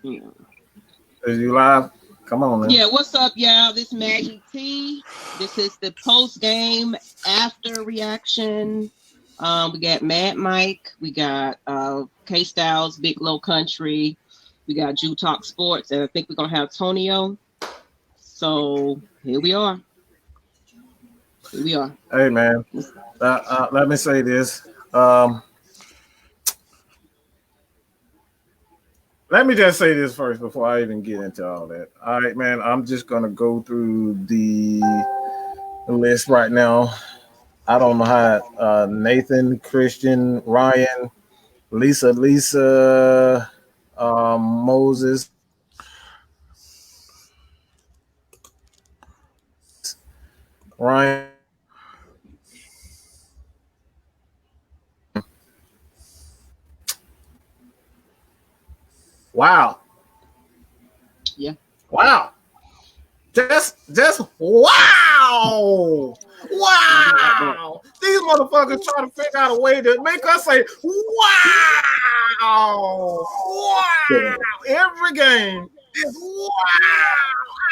Is you live? Come on, man. Yeah, what's up, y'all? This is Maggie T. This is the post-game after reaction. We got Mad Mike. We got K-Styles, Big Low Country. We got Jew Talk Sports. And I think we're going to have Tonio. So here we are. Hey, man. Let me say this. Let me just say this first before I even get into all that. All right, man. I'm just going to go through the list right now. I don't know how Nathan, Christian, Ryan, Lisa, Moses, Ryan. Wow. Yeah. Wow. Just wow. Wow. These motherfuckers try to figure out a way to make us say, wow. Wow. Every game is wow.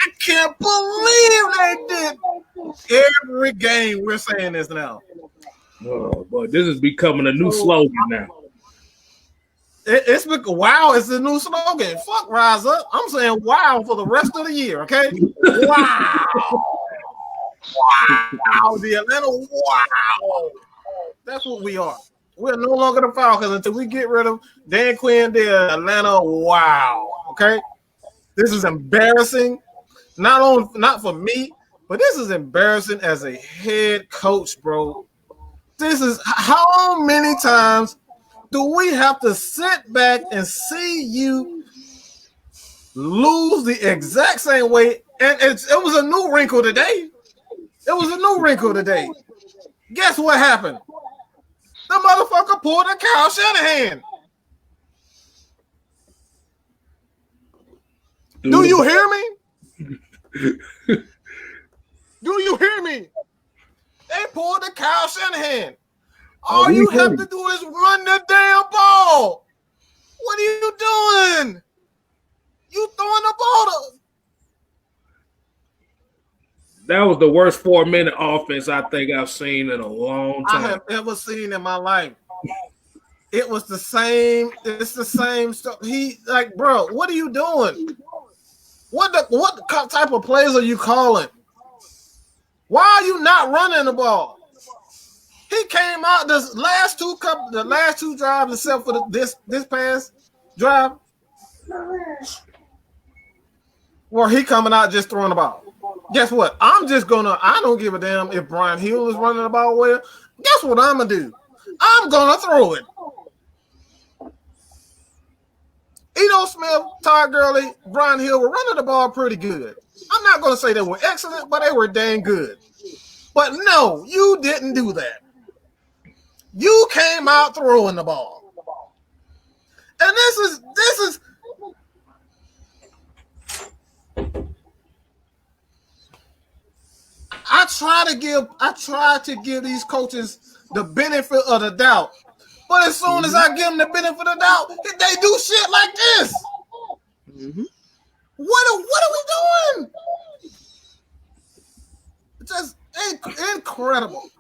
I can't believe they did. Every game we're saying this now. Oh, boy, this is becoming a new slogan now. It's wow, it's the new slogan. Fuck rise up. I'm saying wow for the rest of the year, okay? Wow. Wow, the Atlanta wow. That's what we are. We're no longer the Falcons until we get rid of Dan Quinn, the Atlanta wow. Okay? This is embarrassing. Not for me, but this is embarrassing as a head coach, bro. This is how many times do we have to sit back and see you lose the exact same way? And it was a new wrinkle today. Guess what happened? The motherfucker pulled a Kyle Shanahan. Do you hear me? Do you hear me? They pulled the Kyle Shanahan. All you have to do is run the damn ball. What are you doing? You throwing the ball to... That was the worst 4-minute offense I think I've seen in a long time. I have ever seen in my life. It was the same. It's the same stuff. He like, bro, what are you doing? What type of plays are you calling? Why are you not running the ball? He came out the last two drives, except for this past drive, where he coming out just throwing the ball. Guess what? I don't give a damn if Brian Hill is running the ball well. Guess what I'm gonna do? I'm gonna throw it. Ito Smith, Todd Gurley, Brian Hill were running the ball pretty good. I'm not gonna say they were excellent, but they were dang good. But no, you didn't do that. You came out throwing the ball. And this is I try to give these coaches the benefit of the doubt. But as soon as I give them the benefit of the doubt, they do shit like this. Mm-hmm. What are we doing? Just incredible.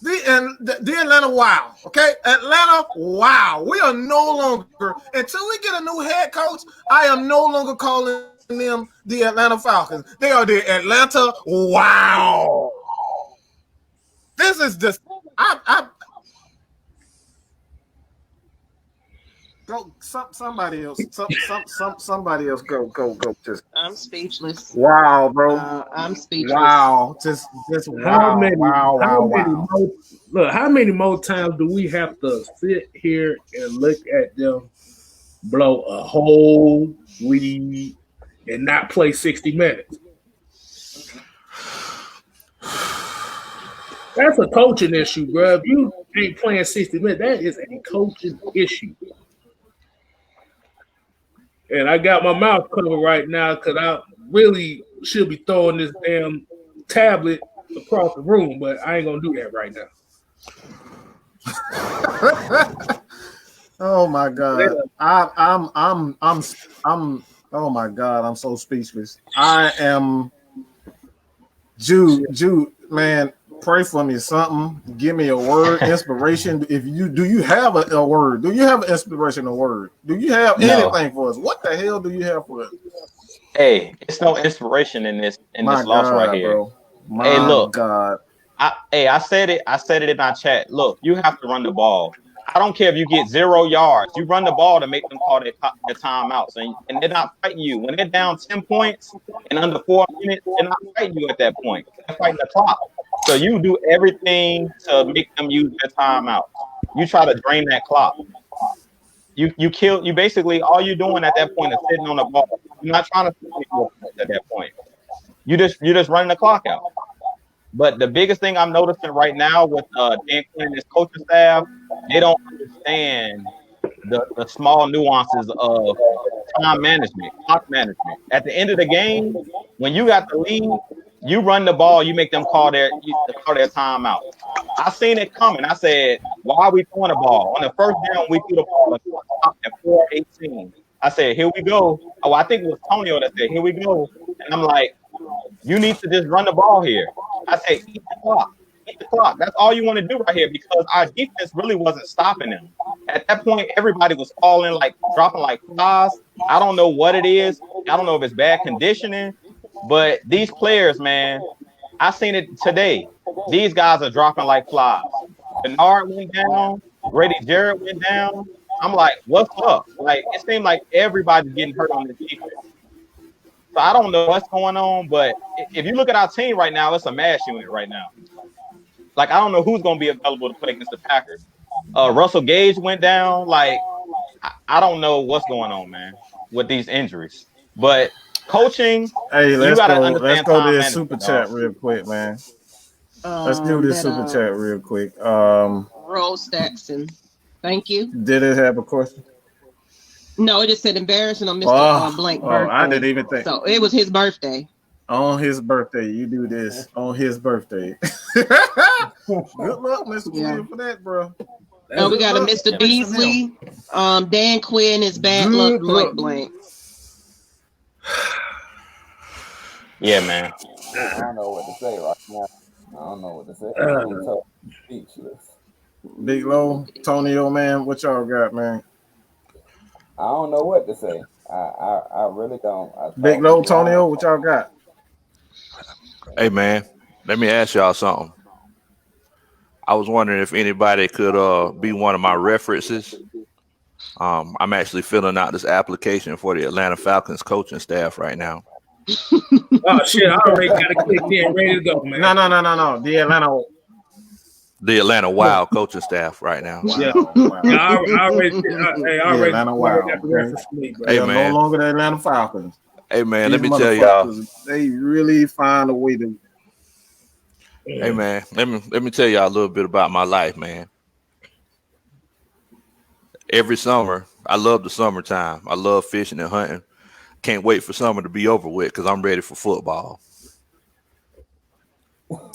The Atlanta wow. Okay? Atlanta wow. We are no longer, until we get a new head coach, I am no longer calling them the Atlanta Falcons. They are the Atlanta wow. This is just go somebody else. Somebody else go. Just I'm speechless. Wow, bro. I'm speechless. Wow. Just wow. How many more times do we have to sit here and look at them blow a whole lead and not play 60 minutes? That's a coaching issue, bro. If you ain't playing 60 minutes, that is a coaching issue. And I got my mouth covered right now because I really should be throwing this damn tablet across the room, but I ain't going to do that right now. Oh my God. I'm. Oh my God. I'm so speechless. I am. Jude, man. Pray for me. Something. Give me a word, inspiration. If you do, you have a word. Do you have an inspirational word? Do you have No. anything for us? What the hell do you have for us? Hey, it's no inspiration in this My loss right God, here. bro. Hey, My look, God. I said it. I said it in our chat. Look, you have to run the ball. I don't care if you get 0 yards. You run the ball to make them call their timeouts, and they're not fighting you when they're down 10 points in under 4 minutes. They're not fighting you at that point. They're fighting the clock. So you do everything to make them use their timeouts. You try to drain that clock. You basically all you're doing at that point is sitting on the ball. You're not trying to score any more points at that point. You just running the clock out. But the biggest thing I'm noticing right now with Dan Quinn and his coaching staff, they don't understand the small nuances of time management, clock management. At the end of the game, when you got the lead, you run the ball, you make them call their timeout. I seen it coming. I said, why are we throwing the ball? On the first down, we threw the ball and stopped at 4:18. I said, here we go. Oh, I think it was Tonio that said, here we go. And I'm like, you need to just run the ball here. I say, eat the clock. Eat the clock. That's all you want to do right here because our defense really wasn't stopping them. At that point, everybody was falling like dropping like flies. I don't know what it is. I don't know if it's bad conditioning, but these players, man, I seen it today. These guys are dropping like flies. Bernard went down. Grady Jarrett went down. I'm like, what's up? Like, it seemed like everybody's getting hurt on this defense. So I don't know what's going on, but if you look at our team right now, it's a mash unit right now. Like, I don't know who's going to be available to play against the Packers. Russell Gage went down. Like, I don't know what's going on, man, with these injuries. But coaching, Hey, you let's got to go. Let's understand go to time this super management, dog. chat real quick, man. Let's do this That super chat real quick. Rose Stackson. Thank you. Did it have a question? No, it just said embarrassing on Mr. Blank I didn't birthday. even think. So it was his birthday. On his birthday, you do this on his birthday. Good luck, Mr. Williams, for that, bro. No, we got a Good luck Mr. facing Beasley. him. Dan Quinn is bad luck, Good point luck. blank. Yeah, man. I don't know what to say right now. I don't know what to say. I'm so speechless. Big Low, Tonio, man, what y'all got, man? I don't know what to say. I really don't. Big Low, Tonio, what y'all got? Hey man, let me ask y'all something. I was wondering if anybody could be one of my references. I'm actually filling out this application for the Atlanta Falcons coaching staff right now. Oh shit! I already got it clicked in, ready to go, man. No. The Atlanta Wild coaching staff right now. Yeah, Wow. I already Atlanta Wild. got the reference for me, bro. Hey, They are man. no longer the Atlanta Falcons. Hey man, let These me tell y'all. motherfuckers, they really find a way to. Hey man, let me tell y'all a little bit about my life, man. Every summer, I love the summertime. I love fishing and hunting. Can't wait for summer to be over with because I'm ready for football.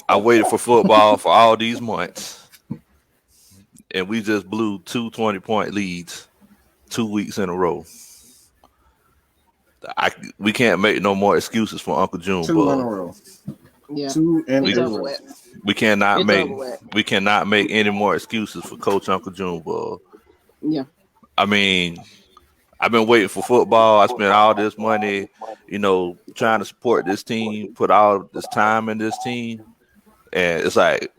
I waited for football for all these months, and we just blew 2 20-point leads 2 weeks in a row. We can't make no more excuses for Uncle June. 2 in a row. Yeah. 2 in It's a over row. with. We cannot It's make over with. we cannot make any more excuses for Coach Uncle Junebug. Yeah. I mean, I've been waiting for football. I spent all this money, trying to support this team, put all this time in this team, and it's like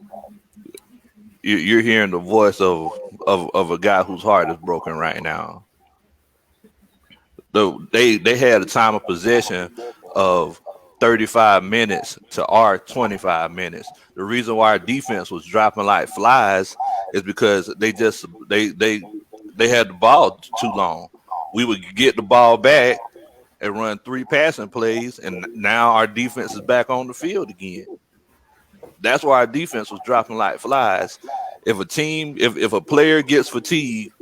you're hearing the voice of a guy whose heart is broken right now. They had a time of possession of 35 minutes to our 25 minutes. The reason why our defense was dropping like flies is because they had the ball too long. We would get the ball back and run 3 passing plays, and now our defense is back on the field again. That's why our defense was dropping like flies. If a player gets fatigued,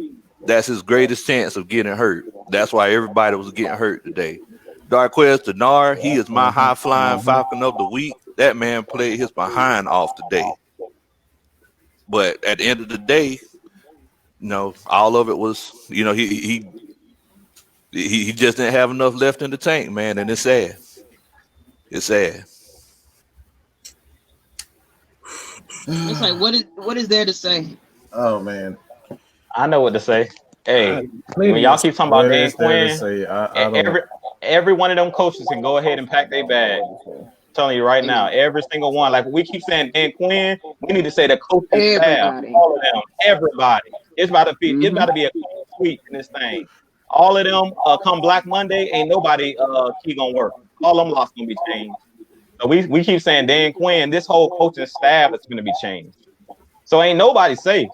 that's his greatest chance of getting hurt. That's why everybody was getting hurt today. Darquez Denard, he is my high-flying Falcon of the week. That man played his behind off today. But at the end of the day, all of it was, he just didn't have enough left in the tank, man, and it's sad. It's sad. It's like what is there to say? Oh man, I know what to say. Hey, when Plenty y'all of keep talking about what Dan is there to Quinn, say? I don't. every one of them coaches can go ahead and pack their bag. Telling you right now, every single one. Like we keep saying Dan Quinn, we need to say the coaching staff, Everybody. all of them, everybody. It's about to be Mm-hmm. a clean sweep in this thing. All of them come Black Monday, ain't nobody key gonna work. All them lots gonna be changed. So we keep saying Dan Quinn, this whole coaching staff is gonna be changed. So ain't nobody safe.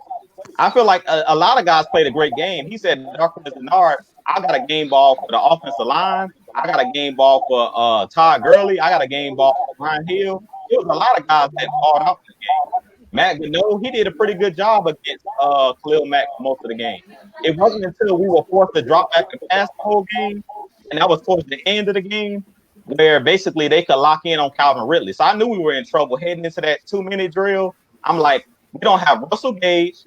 I feel like a lot of guys played a great game. He said, Darquez Dennard, I got a game ball for the offensive line. I got a game ball for Todd Gurley. I got a game ball for Brian Hill. It was a lot of guys that balled out in the game. Matt Gano, he did a pretty good job against Khalil Mack for most of the game. It wasn't until we were forced to drop back and pass the whole game, and that was towards the end of the game, where basically they could lock in on Calvin Ridley. So I knew we were in trouble heading into that 2-minute drill. I'm like, we don't have Russell Gage.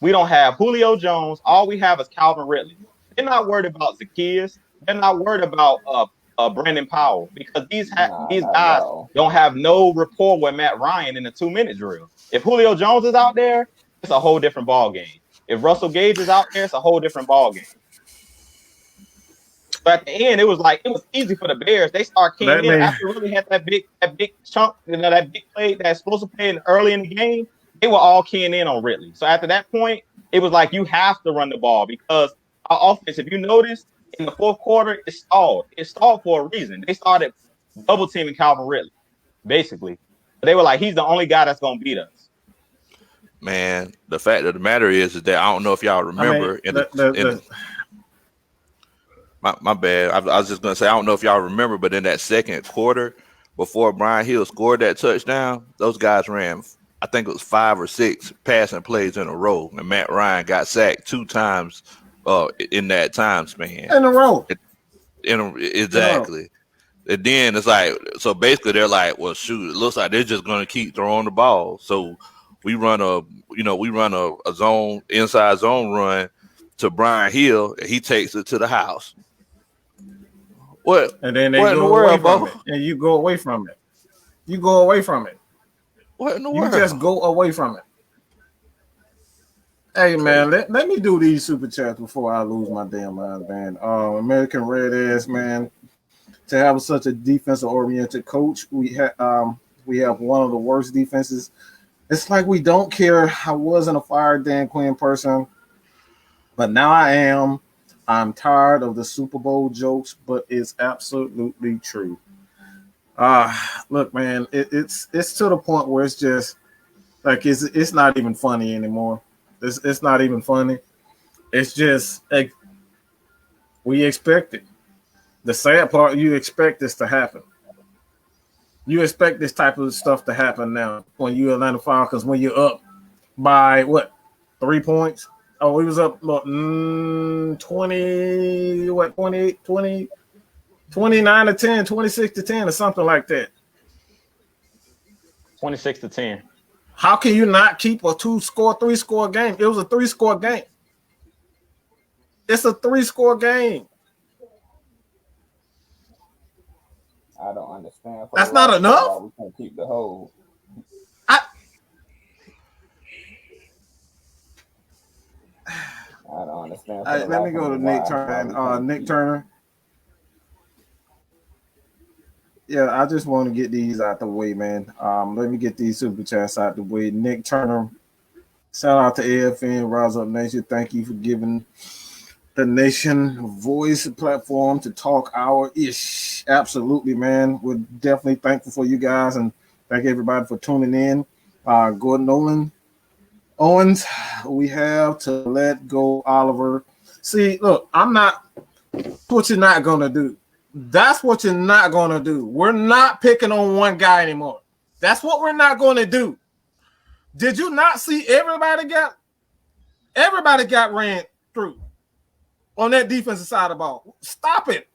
We don't have Julio Jones. All we have is Calvin Ridley. They're not worried about Zacchaeus. They're not worried about Brandon Powell because these guys don't have no rapport with Matt Ryan in the 2-minute drill. If Julio Jones is out there, it's a whole different ball game. If Russell Gage is out there, it's a whole different ball game. But at the end, it was easy for the Bears. They start keying in after really had that big chunk, that big play, that explosive play early in the game. They were all keying in on Ridley. So after that point, it was like you have to run the ball because our offense, if you notice, in the fourth quarter, it stalled. It stalled for a reason. They started double teaming Calvin Ridley, basically. They were like, he's the only guy that's going to beat us. Man, the fact of the matter is that I don't know if y'all remember. My bad. I was just going to say, I don't know if y'all remember, but in that second quarter, before Brian Hill scored that touchdown, those guys ran, I think it was 5 or 6 passing plays in a row, and Matt Ryan got sacked 2 times in that time span. In a row. Exactly. And then it's like, so basically they're like, well, shoot, it looks like they're just going to keep throwing the ball. So we run a zone, inside zone run to Brian Hill, and he takes it to the house. What? And then they go away from it, and you go away from it. You go away from it. What in the world? You just go away from it. Hey man, let me do these super chats before I lose my damn mind, man. American Red Ass, man. To have such a defensive oriented coach, we have one of the worst defenses. It's like we don't care. I wasn't a fired Dan Quinn person, but now I am. I'm tired of the Super Bowl jokes, but it's absolutely true. Look, man, it's to the point where it's just like it's not even funny anymore. It's not even funny. It's just like we expect it. The sad part, you expect this to happen. You expect this type of stuff to happen now when you're Atlanta Falcons, when you're up by what, 3 points? Oh, he was up 29 to 10, 26 to 10 or something like that. 26 to 10. How can you not keep a 3-score game? It was a 3-score game. It's a 3-score game. I don't understand. That's not enough? We can't keep the hold. I don't understand. Let me go to Nick Turner. Nick Turner. Yeah, I just want to get these out the way, man. Let me get these super chats out the way. Nick Turner, shout out to AFN, Rise Up Nation. Thank you for giving the nation voice platform to talk our ish. Absolutely, man. We're definitely thankful for you guys and thank everybody for tuning in. Gordon Owens, we have to let go Oliver. See, look, what you're not going to do. That's what you're not going to do. We're not picking on one guy anymore. That's what we're not going to do. Did you not see everybody got ran through on that defensive side of the ball? Stop it.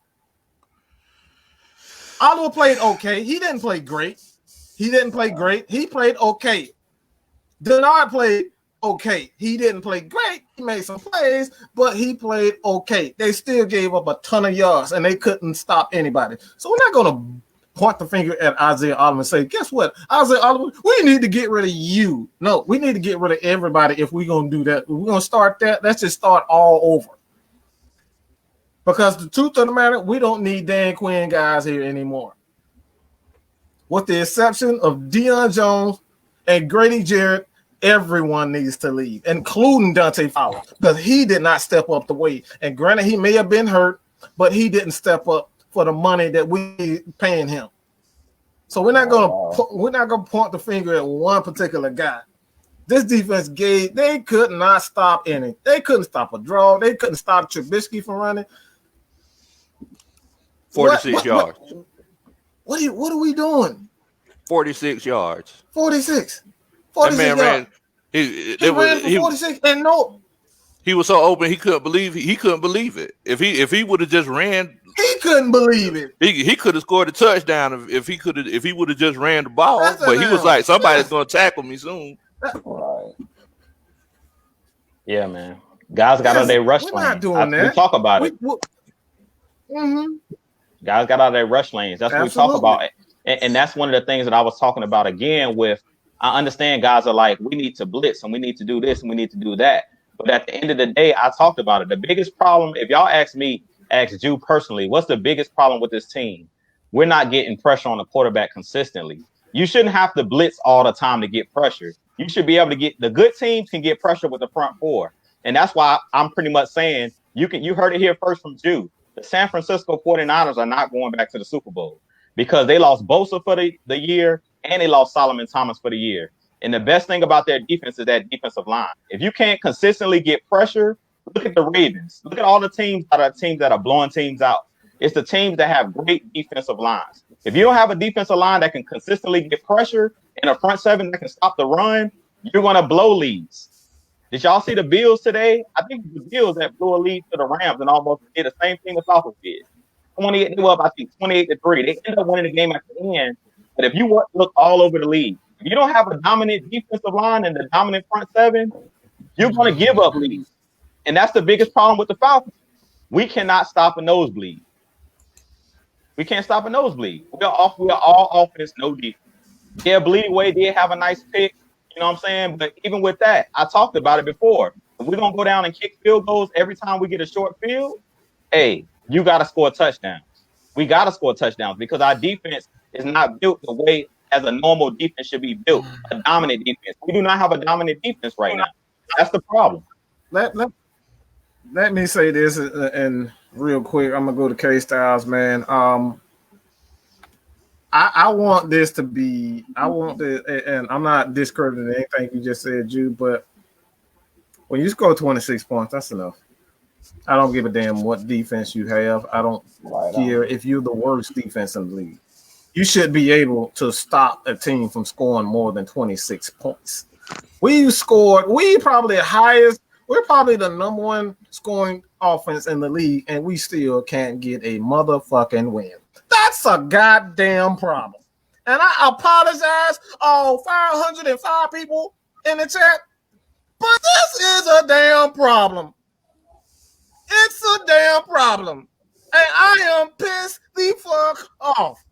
Oliver played okay. He didn't play great. He played okay. Dennard played okay. He didn't play great, He made some plays, but he played okay. They still gave up a ton of yards, and they couldn't stop anybody. So we're not going to point the finger at Isaiah Oliver and say, guess what, Isaiah Oliver, we need to get rid of you. No, we need to get rid of everybody if we're going to do that. If we're going to start that, let's just start all over. Because the truth of the matter, we don't need Dan Quinn guys here anymore. With the exception of Deion Jones and Grady Jarrett, everyone needs to leave, including Dante Fowler, because he did not step up the weight. And granted, he may have been hurt, but he didn't step up for the money that we paying him. So we're not gonna point the finger at one particular guy. This defense they could not stop any. They couldn't stop a draw. They couldn't stop Trubisky from running. 46 yards. What are we doing? 46 yards. 46. That man ran. He ran for 46, and no. He was so open he couldn't believe it. If he would have just ran, he couldn't believe it. He could have scored a touchdown if he would have just ran the ball. But he was like, somebody's gonna tackle me soon. Right. Yeah, man. Guys got out of their rush lanes. Not doing that. We talk about it. Guys got out of their rush lanes. That's what we talk about. And that's one of the things that I was talking about again with, I understand guys are like, we need to blitz and we need to do this and we need to do that. But at the end of the day, I talked about it. The biggest problem, if y'all ask Drew personally, what's the biggest problem with this team? We're not getting pressure on the quarterback consistently. You shouldn't have to blitz all the time to get pressure. You should be able to the good teams can get pressure with the front four. And that's why I'm pretty much saying you heard it here first from Drew. The San Francisco 49ers are not going back to the Super Bowl because they lost Bosa for the year and they lost Solomon Thomas for the year. And the best thing about their defense is that defensive line. If you can't consistently get pressure, look at the Ravens. Look at all the teams that are blowing teams out. It's the teams that have great defensive lines. If you don't have a defensive line that can consistently get pressure and a front seven that can stop the run, you're going to blow leads. Did y'all see the Bills today? I think the Bills that blew a lead to the Rams and almost did the same thing the Falcons did. 28, they were up, I think 28-3. They ended up winning the game at the end. But if you look all over the league, if you don't have a dominant defensive line and the dominant front seven, you're going to give up leads. And that's the biggest problem with the Falcons. We cannot stop a nosebleed. We can't stop a nosebleed. We are all offense, no defense. Yeah, Bleedy Way did have a nice pick. You know what I'm saying? But even with that, I talked about it before. If we're going to go down and kick field goals every time we get a short field, hey, you got to score touchdowns. We got to score touchdowns because our defense is not built the way as a normal defense should be built, a dominant defense. We do not have a dominant defense right now. That's the problem. Let me say this, and real quick, I'm going to go to K-Styles, man. I want this to be – and I'm not discrediting anything you just said, Jude, but when you score 26 points, that's enough. I don't give a damn what defense you have. I don't care if you're the worst defense in the league. You should be able to stop a team from scoring more than 26 points. We're probably the number one scoring offense in the league, and we still can't get a motherfucking win. That's a goddamn problem. And I apologize, all 505 people in the chat, but this is a damn problem. It's a damn problem. And I am pissed the fuck off.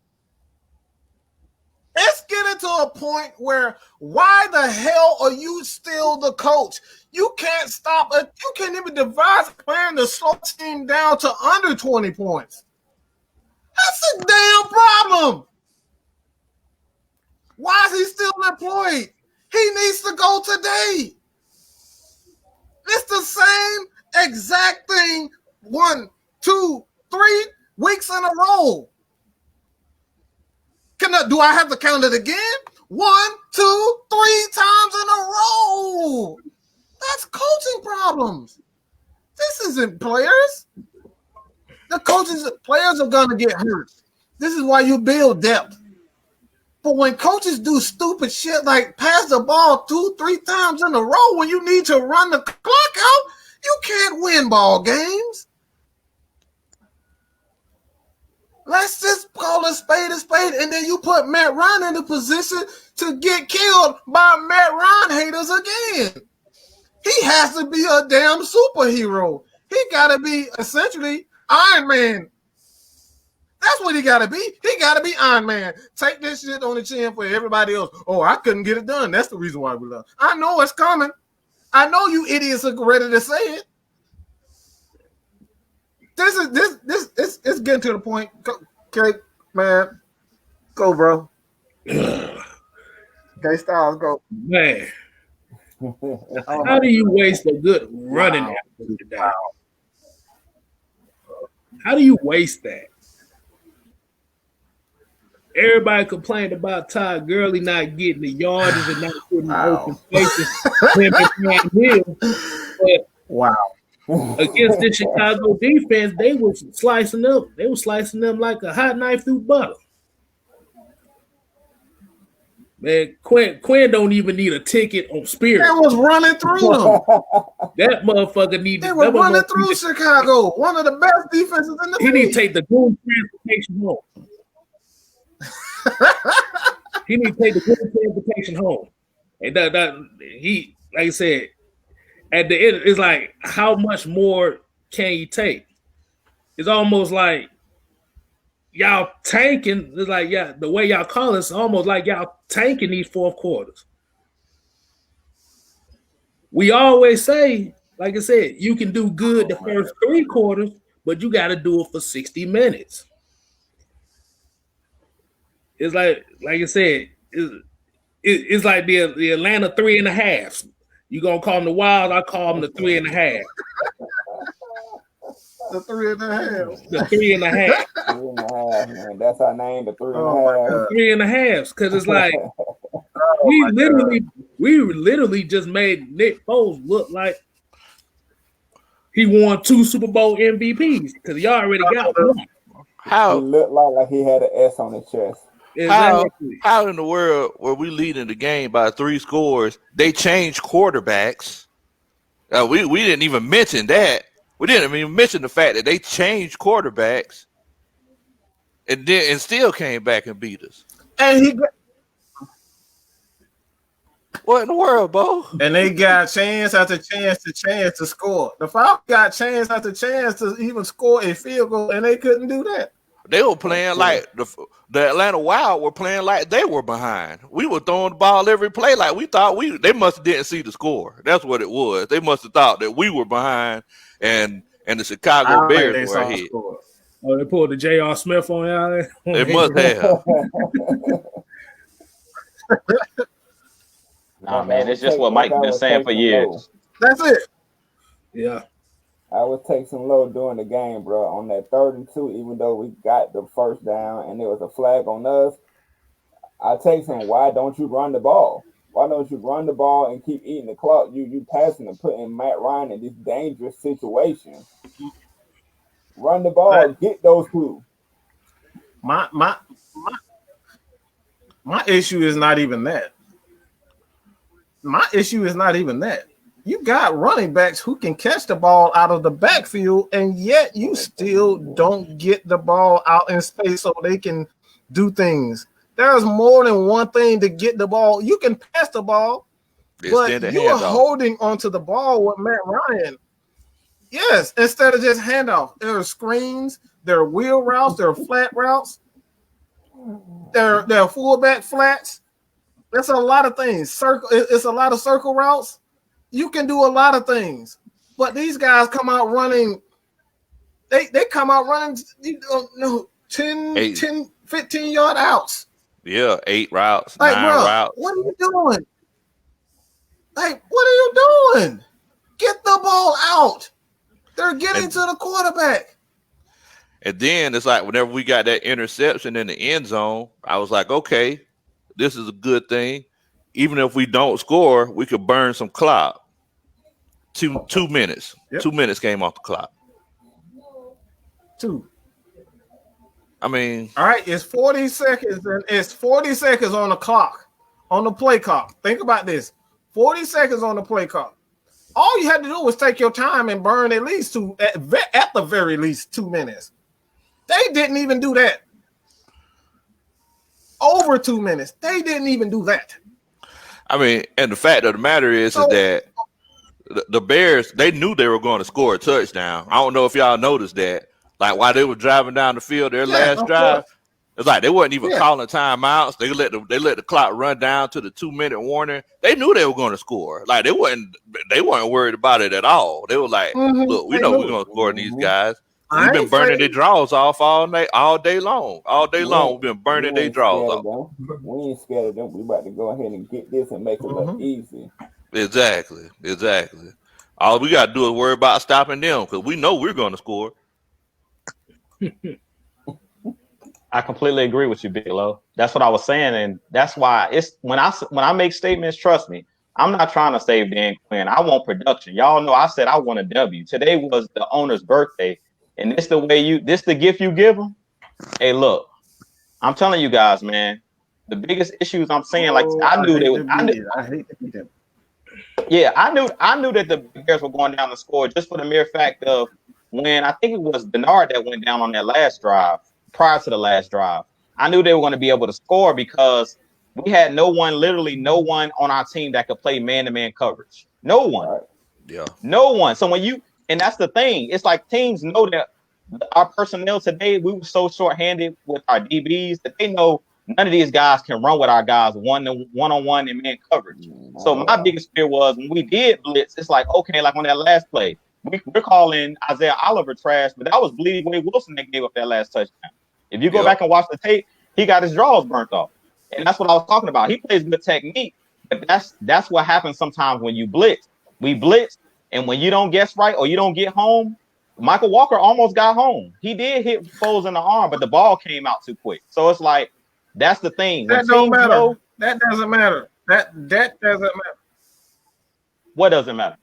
It's getting to a point where why the hell are you still the coach? You can't stop it. You can't even devise a plan to slow the team down to under 20 points. That's a damn problem. Why is he still employed? He needs to go today. It's the same exact thing 1, 2, 3 weeks in a row. Do I have to count it again? 1, 2, 3 times in a row. That's coaching problems. This isn't players. Players are going to get hurt. This is why you build depth. But when coaches do stupid shit like pass the ball 2, 3 times in a row when you need to run the clock out, you can't win ball games. Let's just call a spade, and then you put Matt Ryan in the position to get killed by Matt Ryan haters again. He has to be a damn superhero. He got to be essentially Iron Man. That's what he got to be. He got to be Iron Man. Take this shit on the chin for everybody else. Oh, I couldn't get it done. That's the reason why we love. I know it's coming. I know you idiots are ready to say it. It's getting to the point. Okay, man. Go, bro. Okay, Styles, go. Man. How do you waste a good running athlete today? How do you waste that? Everybody complained about Todd Gurley not getting the yardage and not getting the open spaces. But against the Chicago defense, they were slicing them. They were slicing them like a hot knife through butter. Man, Quinn don't even need a ticket on Spirit. They was running through them. That motherfucker needed. They were running through Chicago. One of the best defenses in the league. He need to take the goon transportation home. He need to take the goon transportation home. And that he, like I said, at the end, it's like, how much more can you take? It's almost like y'all tanking. It's like, yeah, the way y'all call it's almost like y'all tanking these fourth quarters. We always say, like I said, you can do good the first 3 quarters, but you got to do it for 60 minutes. It's like I said, it's like the Atlanta 3.5. You gonna call them the Wild? I call them the 3.5. The 3.5. The 3.5. 3.5, man. That's our name, the 3.5. 3.5, because it's like we literally just made Nick Foles look like he won 2 Super Bowl MVPs because he already got one. He looked like he had an S on his chest. Exactly. How in the world were we leading the game by 3 scores? They changed quarterbacks. We didn't even mention that. We didn't even mention the fact that they changed quarterbacks and still came back and beat us. And what in the world, Bo? And they got chance after chance to score. The Falcons got chance after chance to even score a field goal, and they couldn't do that. They were playing like the Atlanta Wild were playing like they were behind. We were throwing the ball every play like we thought they must have didn't see the score. That's what it was. They must have thought that we were behind and the Chicago Bears were ahead. Oh, they pulled the J.R. Smith on y'all there? They must have. Nah, man, it's just what Mike's been saying for years. That's it. Yeah. I would take some low during the game, bro. On that 3rd and 2, even though we got the first down and there was a flag on us, I take some. Why don't you run the ball? Why don't you run the ball and keep eating the clock? You passing and putting Matt Ryan in this dangerous situation. Run the ball, get those 2. My issue is not even that. My issue is not even that. You got running backs who can catch the ball out of the backfield, and yet you still don't get the ball out in space so they can do things. There's more than one thing to get the ball. You can pass the ball, but you are holding onto the ball with Matt Ryan. Yes, instead of just handoff. There are screens, there are wheel routes, there are flat routes, there are fullback flats. That's a lot of things. It's a lot of circle routes. You can do a lot of things, but these guys come out running. They come out running, 10, 15 yard outs. Yeah, 8 routes, like, 9 routes. What are you doing? Like, what are you doing? Get the ball out. They're getting to the quarterback. And then it's like whenever we got that interception in the end zone, I was like, okay, this is a good thing. Even if we don't score, we could burn some clock. 2 minutes. Yep. 2 minutes came off the clock. 2. I mean, all right, it's 40 seconds, and it's 40 seconds on the clock, on the play clock. Think about this: 40 seconds on the play clock. All you had to do was take your time and burn at least at the very least 2 minutes. They didn't even do that. Over 2 minutes, they didn't even do that. I mean, and the fact of the matter is that the Bears, they knew they were going to score a touchdown. I don't know if y'all noticed that. Like while they were driving down the field, their last drive, it's like they wasn't even calling timeouts. They let the clock run down to the 2-minute warning. They knew they were going to score. Like they weren't worried about it at all. They were like, look, we know we're going to score these guys. We've been burning their draws off all day long. All day long, we've been burning their draws off. We ain't scared of them. We about to go ahead and get this and make it look easy. Exactly. All we got to do is worry about stopping them because we know we're going to score. I completely agree with you, Big Low. That's what I was saying, and that's why it's when I make statements. Trust me, I'm not trying to save Dan Quinn. I want production. Y'all know I said I want a W. Today was the owner's birthday, and this the gift you give them. Hey, look, I'm telling you guys, man. The biggest issues I'm saying, like I knew I hate to be them. Yeah, I knew that the Bears were going down the score just for the mere fact of when I think it was Bernard that went down on that last drive, prior to the last drive. I knew they were going to be able to score because we had literally no one on our team that could play man-to-man coverage. No one. Right. Yeah. No one. So and that's the thing. It's like teams know that our personnel today, we were so short-handed with our DBs that they know none of these guys can run with our guys one-on-one in man coverage. So my biggest fear was when we did blitz, it's like, okay, like on that last play, we're calling Isaiah Oliver trash, but that was Bleedy Wade Wilson that gave up that last touchdown. If you go back and watch the tape, he got his draws burnt off. And that's what I was talking about. He plays good technique, but that's what happens sometimes when you blitz. We blitz, and when you don't guess right or you don't get home, Michael Walker almost got home. He did hit Foles in the arm, but the ball came out too quick. So it's like, that's the thing. That don't matter. That doesn't matter. That doesn't matter. What doesn't matter?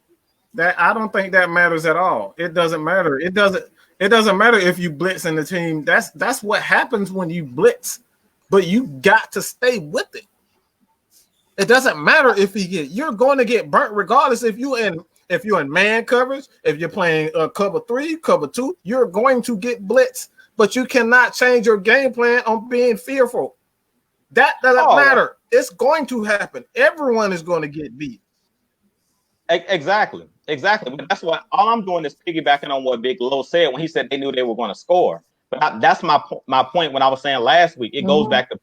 That I don't think that matters at all. It doesn't matter. It doesn't matter if you blitz in the team. That's what happens when you blitz. But you got to stay with it. It doesn't matter if you're going to get burnt regardless if you're in man coverage, if you're playing cover 3, cover 2, you're going to get blitzed. But you cannot change your game plan on being fearful. That doesn't matter. It's going to happen. Everyone is going to get beat. Exactly. But that's what all I'm doing is piggybacking on what Big Low said when he said they knew they were going to score. But that's my point when I was saying last week. It goes back to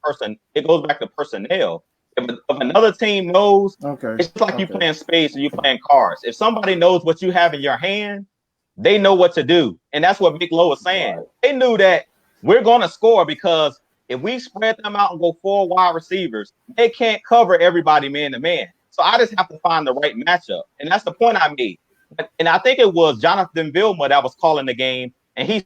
personnel. If another team knows, it's just like you playing spades or you playing cards. If somebody knows what you have in your hand, they know what to do. And that's what Big Low was saying. Right. They knew that we're going to score because if we spread them out and go 4 wide receivers, they can't cover everybody man to man. So I just have to find the right matchup. And that's the point I made. And I think it was Jonathan Vilma that was calling the game. And he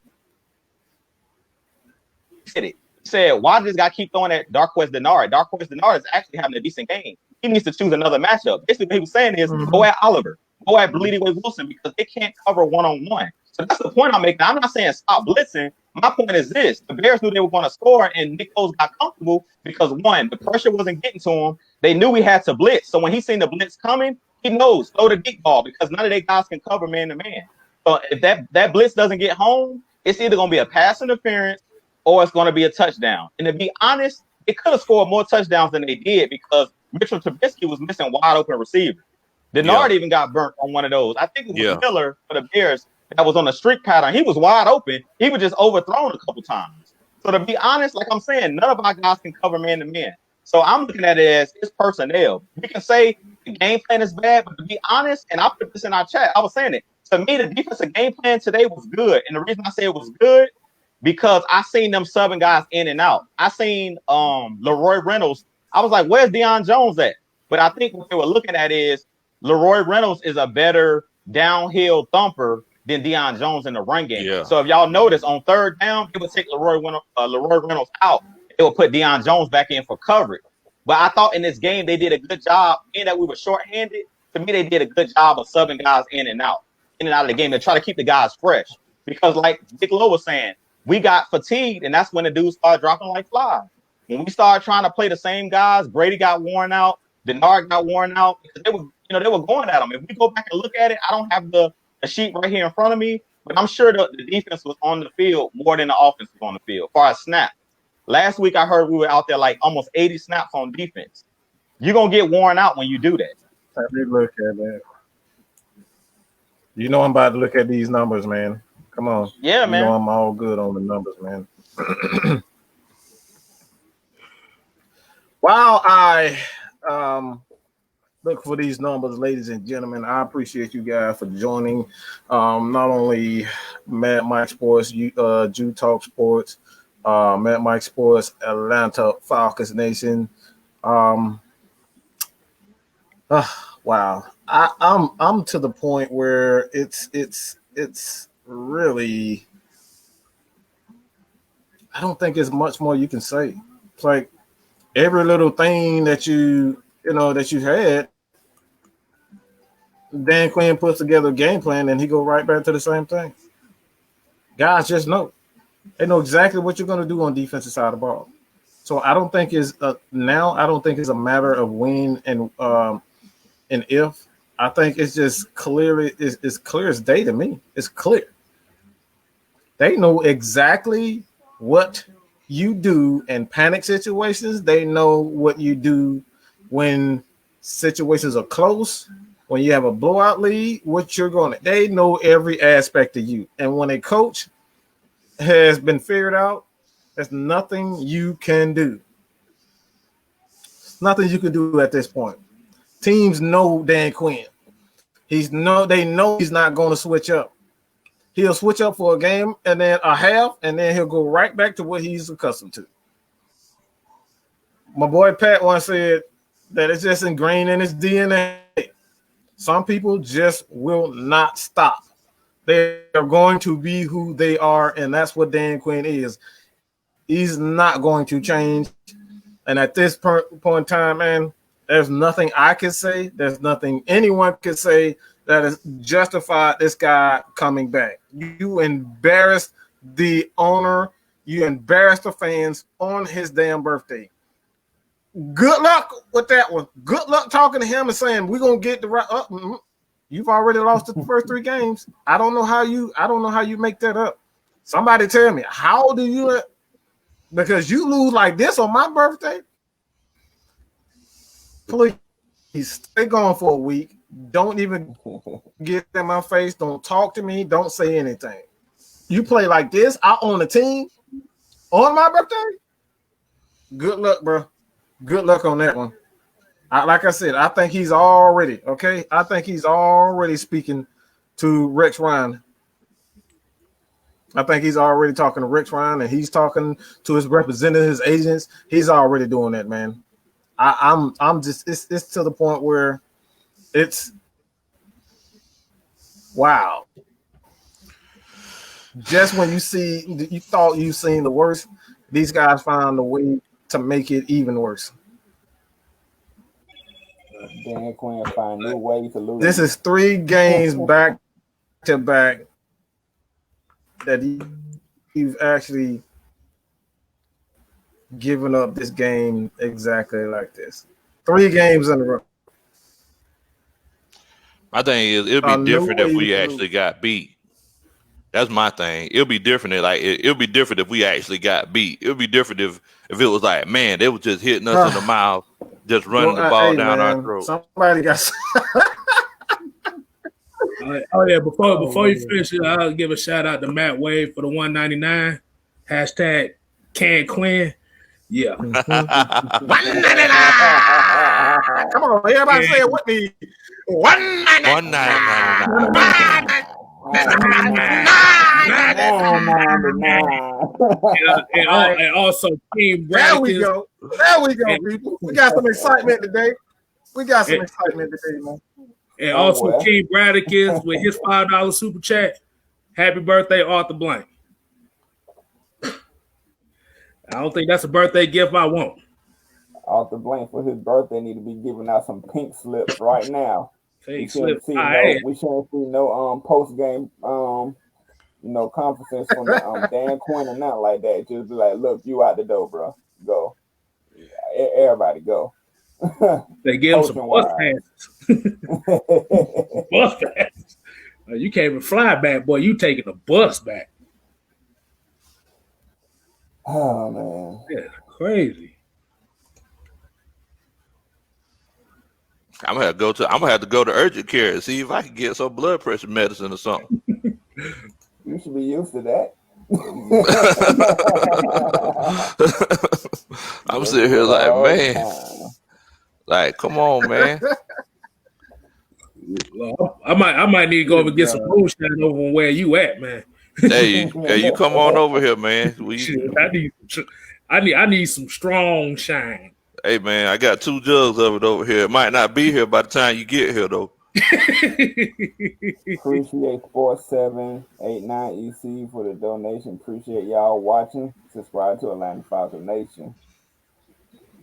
said it. He said, why does this guy keep throwing at Darqueze Dennard? Darqueze Dennard is actually having a decent game. He needs to choose another matchup. Basically, what he was saying is go at Oliver. Go at Bleedy Wade Wilson because they can't cover one-on-one. So that's the point I'm making. I'm not saying stop blitzing. My point is this. The Bears knew they were going to score, and Nick Foles got comfortable because, one, the pressure wasn't getting to him. They knew we had to blitz. So when he seen the blitz coming, he knows, throw the deep ball because none of their guys can cover man-to-man. So if that blitz doesn't get home, it's either going to be a pass interference or it's going to be a touchdown. And to be honest, they could have scored more touchdowns than they did because Mitchell Trubisky was missing wide-open receivers. Dennard even got burnt on one of those. I think it was Miller for the Bears that was on a streak pattern. He was wide open. He was just overthrown a couple times. So to be honest, like I'm saying, none of our guys can cover man-to-man. So I'm looking at it as it's personnel. We can say the game plan is bad, but to be honest, and I put this in our chat, I was saying it. To me, the defensive game plan today was good. And the reason I say it was good, because I seen them subbing guys in and out. I seen Leroy Reynolds. I was like, where's Deion Jones at? But I think what they were looking at is Leroy Reynolds is a better downhill thumper than Deion Jones in the run game. Yeah. So if y'all notice, on third down, it would take Leroy Reynolds out. It would put Deion Jones back in for coverage. But I thought in this game they did a good job, being that we were shorthanded. To me, they did a good job of subbing guys in and out of the game to try to keep the guys fresh. Because like Dick Lowe was saying, we got fatigued, and that's when the dudes started dropping like flies. When we started trying to play the same guys, Brady got worn out, Dennard got worn out because they were going at them. If we go back and look at it, I don't have the sheet right here in front of me, but I'm sure the defense was on the field more than the offense was on the field. As far as snaps, last week I heard we were out there like almost 80 snaps on defense. You're gonna get worn out when you do that. Let me look at that. You know I'm about to look at these numbers, man. Come on. Yeah, You know man. I'm all good on the numbers, man. While I look for these numbers, ladies and gentlemen, I appreciate you guys for joining. Not only Mad Mike Sports, Jew Talk Sports, Mad Mike Sports, Atlanta Falcons Nation. Um, wow, I'm to the point where it's really, I don't think there's much more you can say. It's like every little thing that that you had, Dan Quinn puts together a game plan and he go right back to the same thing. Guys just know. They know exactly what you're going to do on defensive side of the ball. So I don't think it's now. I don't think it's a matter of when and if. I think it's just clearly it's clear as day to me. It's clear. They know exactly what you do in panic situations. They know what you do when situations are close. When you have a blowout lead, what you're going to. They know every aspect of you. And when a coach has been figured out, there's nothing you can do. Nothing you can do at this point. Teams know Dan Quinn. They know he's not going to switch up. He'll switch up for a game and then a half, and then he'll go right back to what he's accustomed to. My boy Pat once said that it's just ingrained in his DNA. Some people just will not stop. They are going to be who they are, and that's what Dan Quinn is. He's not going to change. And at this point in time, man, there's nothing I can say. There's nothing anyone can say that has justified this guy coming back. You embarrassed the owner. You embarrassed the fans on his damn birthday. Good luck with that one. Good luck talking to him and saying we're gonna get the right up. You've already lost the first 3 games. I don't know how you make that up. Somebody tell me, how do you, because you lose like this on my birthday? Please stay gone for a week. Don't even get in my face. Don't talk to me. Don't say anything. You play like this out on the team on my birthday? Good luck, bro. Good luck on that one. Like I said, I think he's already speaking to Rex Ryan. I think he's already talking to Rex Ryan, and he's talking to his representatives, his agents. He's already doing that, man. I'm just it's to the point where it's wow. Just when you thought you seen the worst, these guys found a way to make it even worse. Dan Quinn find new ways to lose. This is 3 games back to back that you've actually given up this game exactly like this. 3 games in a row. My thing is, it'd be different if we actually got beat. That's my thing. It'll be different. It'll be different if we actually got beat. It'll be different if it was like, man, they were just hitting us in the mouth, just running the ball down our throat. Somebody got. Oh yeah, before you finish it, I'll give a shout out to Matt Wade for the 199. Hashtag Can Quinn. Yeah. 199. Come on, everybody say it with me. 199. And also Team There we go, people. We got some excitement today. Man. And also King Bradicus with his $5 super chat. Happy birthday, Arthur Blank. I don't think that's a birthday gift I want. Arthur Blank for his birthday need to be giving out some pink slips right now. Pink slips. We shouldn't see no post game conferences from Dan Quinn or nothing like that. Just be like, look, you out the door, bro. Go. Everybody go. They give him some bus passes. Bus passes. You can't even fly back, boy. You taking the bus back. Oh man. Yeah, crazy. I'm gonna have to go to urgent care and see if I can get some blood pressure medicine or something. You should be used to that. I'm sitting here like, man, like, come on, man. Well, I might need to go over and get some moonshine over where you at, man. Hey, you come on over here, man. I need some strong shine. Hey, man, I got 2 jugs of it over here. It might not be here by the time you get here, though. Appreciate 4789 EC for the donation. Appreciate y'all watching. Subscribe to Atlanta Falcons Nation.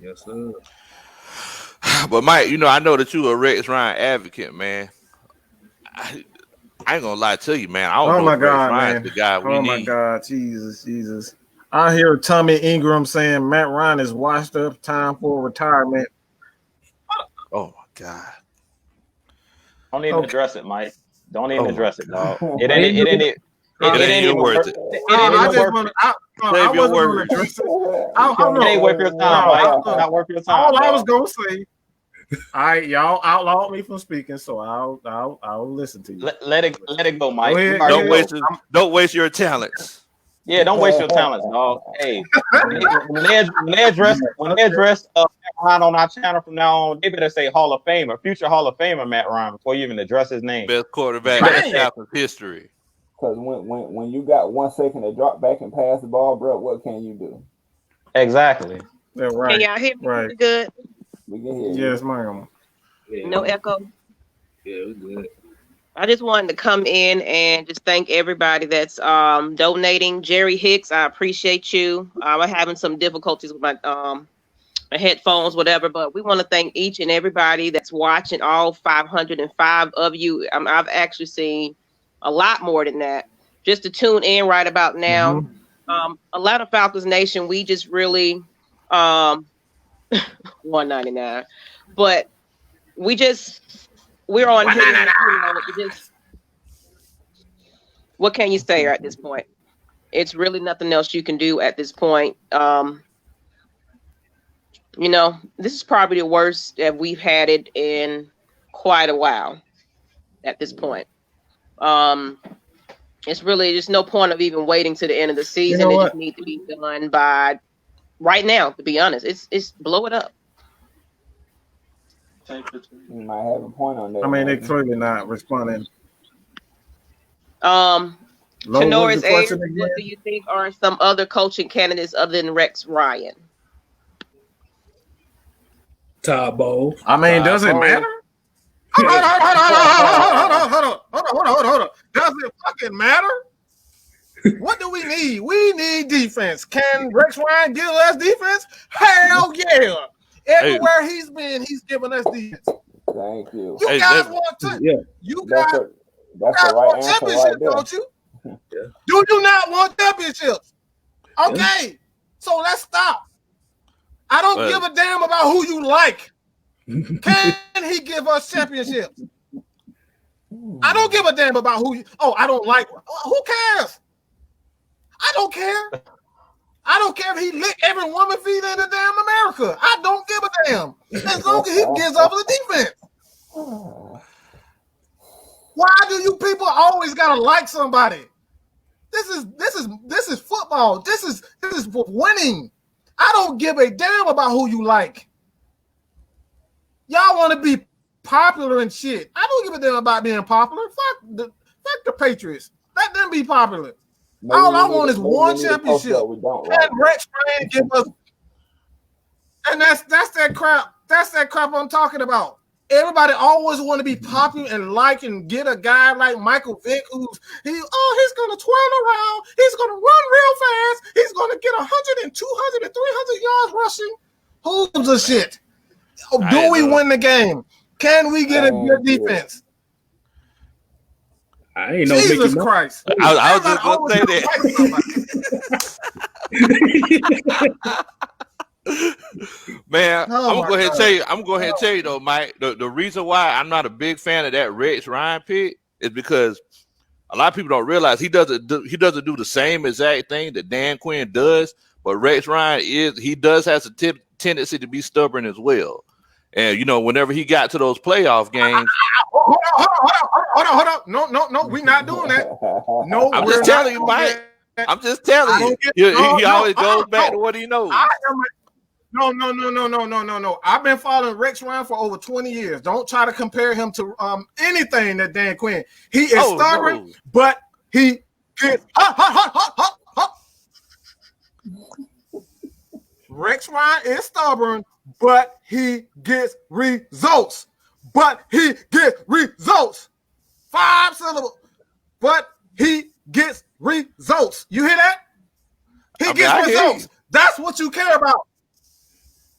Yes, sir. But Mike, I know that you a Rex Ryan advocate, man. I ain't gonna lie to you, man. I don't know if Rex Ryan's the guy we need. Oh my God, Jesus. I hear Tommy Ingram saying Matt Ryan is washed up, time for retirement. Oh my God. Don't even address it, Mike. Don't even address it, dog. It ain't even worth it. I wasn't going to address it. It ain't worth your time, Mike. Not worth your time. All I was going to say, all right, y'all outlawed me from speaking, so I'll listen to you. Let it go, Mike. Don't waste your talents. Yeah, don't waste your talents, dog. Hey, when they address Matt Ryan on our channel from now on, they better say Hall of Famer, future Hall of Famer Matt Ryan before you even address his name. Best quarterback in Falcons history. Because when you got 1 second to drop back and pass the ball, bro, what can you do? Exactly. Yeah, right. Can y'all hear me good? We can hear you. Yes, ma'am. Yeah. No echo. Yeah, we're good. I just wanted to come in and just thank everybody that's donating. Jerry Hicks, I appreciate you. I'm having some difficulties with my headphones, whatever, but we want to thank each and everybody that's watching, all 505 of you. I've actually seen a lot more than that just to tune in right about now. Atlanta Falcons Nation, we just really $1.99, but we're on here. What can you say at this point? It's really nothing else you can do at this point. This is probably the worst that we've had it in quite a while at this point. It's really just no point of even waiting to the end of the season. It just needs to be done by right now, to be honest. It's blow it up. You might have a point on that. I mean, they're clearly not responding. Tenoris A, what do you think are some other coaching candidates other than Rex Ryan? Todd Bowles. I mean, does it matter? Hold on. Does it fucking matter? What do we need? We need defense. Can Rex Ryan give us defense? Hell yeah. Everywhere he's been, he's given us defense. Thank you. You guys want to? Yeah. You guys want championships, don't you? Yeah. Do you not want championships? Okay. So let's stop. I don't give a damn about who you like. Can he give us championships? I don't give a damn about who you. Oh, I don't like. Who cares? I don't care. I don't care if he lick every woman feet in the damn America. I don't give a damn. As long as he gives up the defense. Why do you people always gotta like somebody? This is football. This is for winning. I don't give a damn about who you like. Y'all want to be popular and shit. I don't give a damn about being popular. Fuck the Patriots. Let them be popular. All I want is one championship. And Rex Ryan give us. And that's that crap. That's that crap I'm talking about. Everybody always want to be popular and like and get a guy like Michael Vick he's gonna twirl around, he's gonna run real fast, he's gonna get 100 and 200 and 300 yards rushing. Who's the shit? Do we win the game? Can we get a good defense? I ain't know. Jesus Christ! I was just gonna say that. Man, I'm gonna go ahead and tell you. I'm gonna go ahead and tell you though, Mike. The reason why I'm not a big fan of that Rex Ryan pick is because a lot of people don't realize he doesn't do the same exact thing that Dan Quinn does. But Rex Ryan does have a tendency to be stubborn as well. And whenever he got to those playoff games, Hold on. No, we're not doing that. No, I'm we're just not telling you, doing Mike. that. I'm just telling you. He always goes back to what he knows. No. I've been following Rex Ryan for over 20 years. Don't try to compare him to anything that Dan Quinn. He is stubborn, but he gets Rex Ryan is stubborn, but he gets results. 5 syllables. But he gets results. You hear that? He gets results. That's what you care about.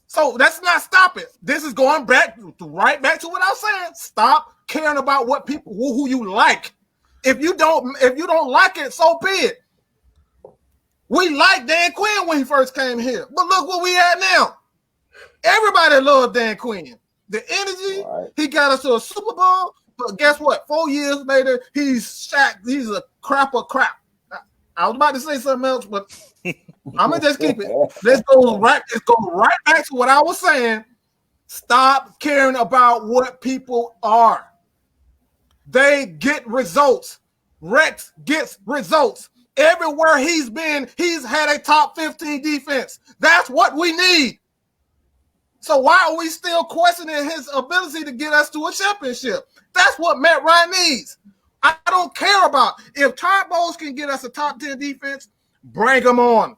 So let's not stop it. This is going right back to what I was saying. Stop caring about what people who you like. If you don't like it, so be it. We liked Dan Quinn when he first came here, but look what we at now. Everybody loved Dan Quinn. The energy, he got us to a Super Bowl, but guess what? 4 years later, he's Shaq. He's a crap of crap. I was about to say something else, but I'm gonna just keep it. Let's go right back to what I was saying. Stop caring about what people are. They get results. Rex gets results. Everywhere he's been, he's had a top 15 defense. That's what we need. So why are we still questioning his ability to get us to a championship? That's what Matt Ryan needs. I don't care about if Todd Bowles can get us a top 10 defense, bring them on.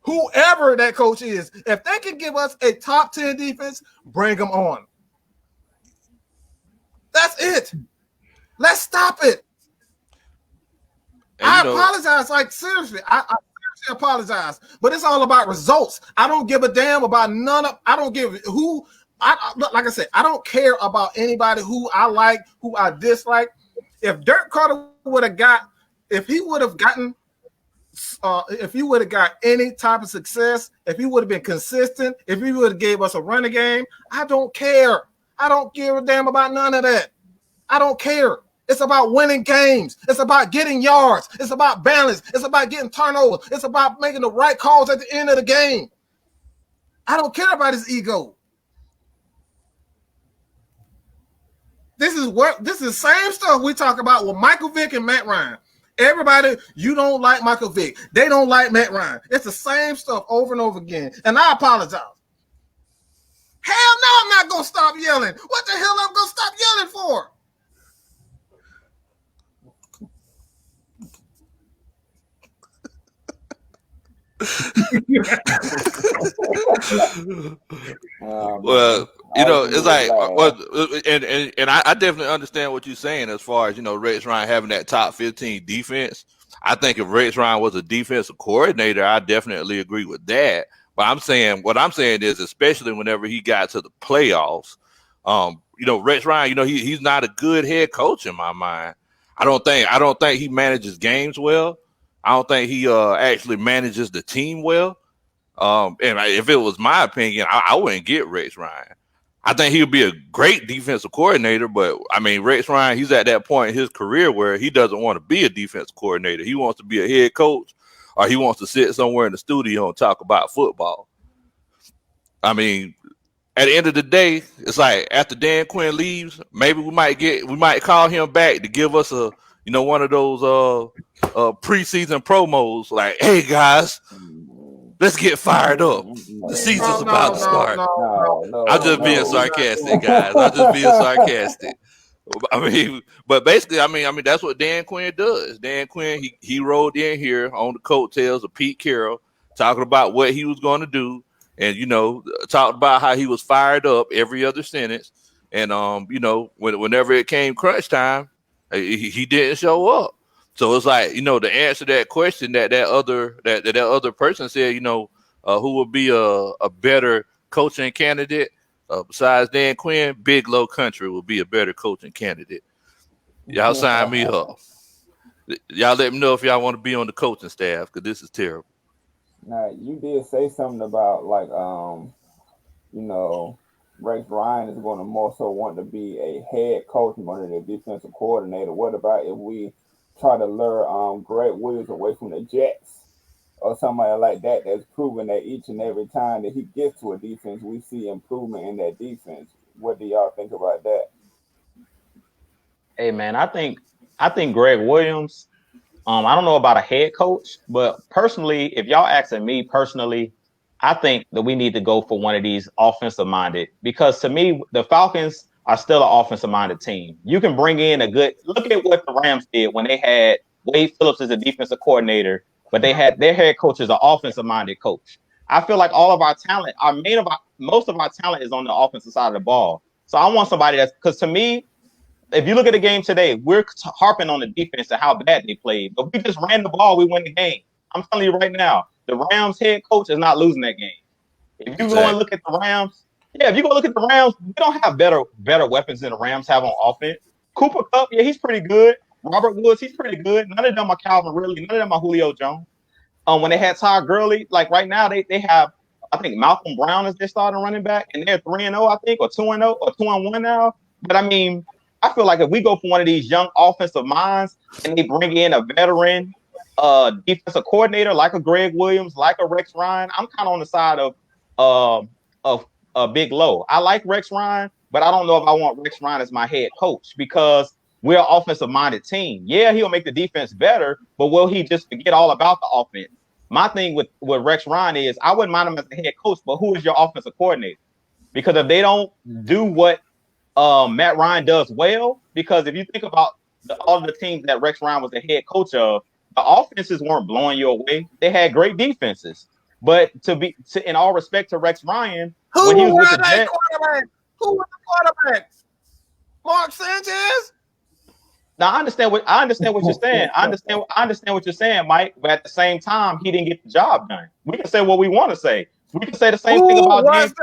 Whoever that coach is, if they can give us a top 10 defense, bring them on. That's it. Let's stop it. I apologize. Like, seriously, I seriously apologize. But it's all about results. I don't give a damn about like I said, I don't care about anybody who I like, who I dislike. If Dirk Carter would have got any type of success, if he would have been consistent, if he would have gave us a running game, I don't care. I don't give a damn about none of that. I don't care. It's about winning games. It's about getting yards. It's about balance. It's about getting turnovers. It's about making the right calls at the end of the game. I don't care about his ego. This is the same stuff we talk about with Michael Vick and Matt Ryan. Everybody, you don't like Michael Vick. They don't like Matt Ryan. It's the same stuff over and over again. And I apologize. Hell no, I'm not going to stop yelling. What the hell am I going to stop yelling for? Well, it's like, and I definitely understand what you're saying as far as, Rex Ryan having that top 15 defense. I think if Rex Ryan was a defensive coordinator, I definitely agree with that. But what I'm saying is, especially whenever he got to the playoffs, Rex Ryan, he's not a good head coach in my mind. I don't think he manages games well. I don't think he actually manages the team well. And if it was my opinion, I wouldn't get Rex Ryan. I think he would be a great defensive coordinator, but I mean, Rex Ryan, he's at that point in his career where he doesn't want to be a defensive coordinator. He wants to be a head coach, or he wants to sit somewhere in the studio and talk about football. I mean, at the end of the day, it's like after Dan Quinn leaves, maybe we might call him back to give us one of those preseason promos, like, hey guys, let's get fired up. The season's about to start. I'm just being sarcastic, guys. I'm just being sarcastic. I mean, but basically, I mean, that's what Dan Quinn does. Dan Quinn, he rolled in here on the coattails of Pete Carroll, talking about what he was going to do, and talked about how he was fired up every other sentence, and whenever it came crunch time, he didn't show up. So it's like, to answer that question that other person said, who would be a better coaching candidate besides Dan Quinn, Big Low Country would be a better coaching candidate. Y'all sign me up. Y'all let me know if y'all want to be on the coaching staff, because this is terrible. Now, you did say something about, like, Rex Ryan is going to more so want to be a head coach more than a defensive coordinator. What about if we try to lure Greg Williams away from the Jets? or somebody like that that's proven that each and every time that he gets to a defense, we see improvement in that defense. What do y'all think about that? Hey man, I think Greg Williams. I don't know about a head coach, but personally, if y'all asking me personally, I think that we need to go for one of these offensive minded, because to me, the Falcons are still an offensive minded team. You can bring in a good look at what the Rams did when they had Wade Phillips as a defensive coordinator, but they had their head coach as an offensive minded coach. I feel like all of our talent, most of our talent is on the offensive side of the ball. So I want somebody that's, because to me, if you look at the game today, we're harping on the defense and how bad they played, but we just ran the ball, we win the game. I'm telling you right now, the Rams head coach is not losing that game. If you go and look at the Rams, if you go look at the Rams, we don't have better weapons than the Rams have on offense. Cooper Kupp, yeah, he's pretty good. Robert Woods, he's pretty good. None of them are Calvin Ridley. None of them are Julio Jones. When they had Todd Gurley, like right now, they have, I think, Malcolm Brown as their starting running back, and they're 3-0, I think, or 2-0, or 2-1 now. But I mean, I feel like if we go for one of these young offensive minds and they bring in a veteran defensive coordinator like a Greg Williams, like a Rex Ryan, I'm kind of on the side of Big Low. I like Rex Ryan, but I don't know if I want Rex Ryan as my head coach, because we're an offensive minded team. Yeah, he'll make the defense better, but will he just forget all about the offense? My thing with Rex Ryan is I wouldn't mind him as a head coach, but who is your offensive coordinator? Because if they don't do what Matt Ryan does well, because if you think about all of the teams that Rex Ryan was the head coach of, the offenses weren't blowing you away. They had great defenses. But in all respect to Rex Ryan, when he was with the Jets, who was the quarterback? Mark Sanchez? Now I understand what you're saying. I understand what you're saying, Mike. But at the same time, he didn't get the job done. We can say what we want to say. We can say the same thing about James.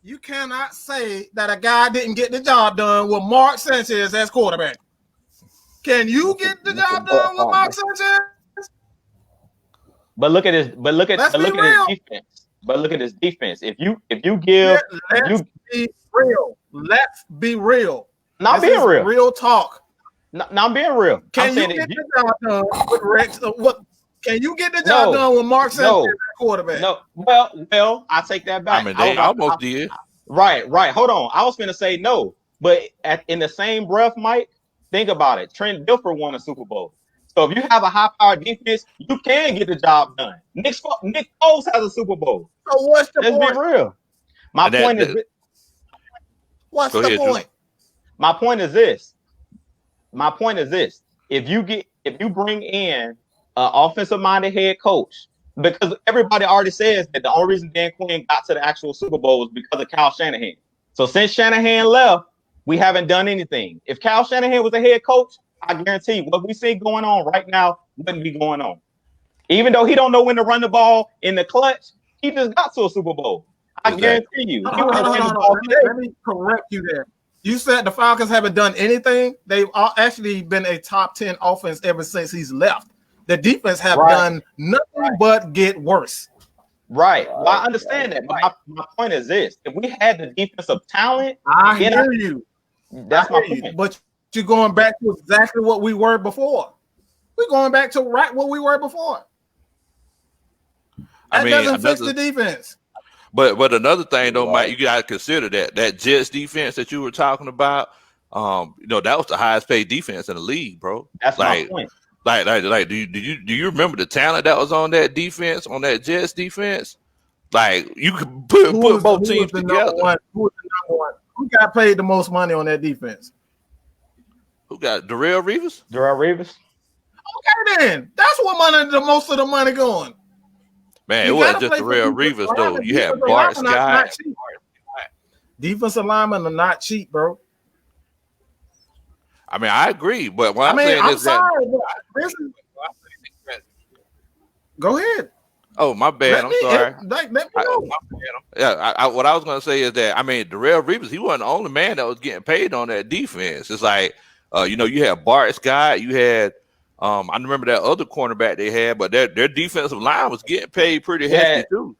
You cannot say that a guy didn't get the job done with Mark Sanchez as quarterback. Can you get the job done with Mark Sanchez? But look at his defense. But look at his defense. If you give, let's be real. Let's be real. Not being real. Real talk. Not being real. Can you get the job done with Rex? Can you get the job done with Mark Sanchez as quarterback? No. Well, I take that back. I mean, they almost did. Right. Hold on. I was going to say no, but in the same breath, Mike, think about it. Trent Dilfer won a Super Bowl. So if you have a high-powered defense, you can get the job done. Nick Foles has a Super Bowl. So what's the point? Let's be real. My point is this. If you bring in an offensive-minded head coach, because everybody already says that the only reason Dan Quinn got to the actual Super Bowl was because of Kyle Shanahan. So since Shanahan left, we haven't done anything. If Kyle Shanahan was a head coach, I guarantee you what we see going on right now wouldn't be going on. Even though he don't know when to run the ball in the clutch, he just got to a Super Bowl. I guarantee you. Let me correct you there. You said the Falcons haven't done anything. They've actually been a top 10 offense ever since he's left. The defense have done nothing but get worse. Right. Well, I understand that. But my point is this. If we had the defensive talent, I hear you. That's my point. But you're going back to exactly what we were before. We're going back to what we were before. That doesn't fix the defense. But another thing though, Mike, you gotta consider that Jets defense that you were talking about. That was the highest paid defense in the league, bro. That's my point. Like, do you remember the talent that was on that defense, on that Jets defense? Like, you could put both teams together. Who was the number one? Who got paid the most money on that defense? Who got Darrelle Revis? Darrelle Revis. Okay, then that's what most of the money going. Man, it wasn't just Darrelle Revis though. You had Bart Scott. Defensive linemen are not cheap, bro. I mean, I agree, but what I'm saying is go ahead. Oh, my bad. I'm sorry. Let me know. What I was going to say is that, I mean, Darrelle Revis, he wasn't the only man that was getting paid on that defense. It's like, you had Bart Scott, you had, I remember that other cornerback they had, but their defensive line was getting paid pretty hefty too.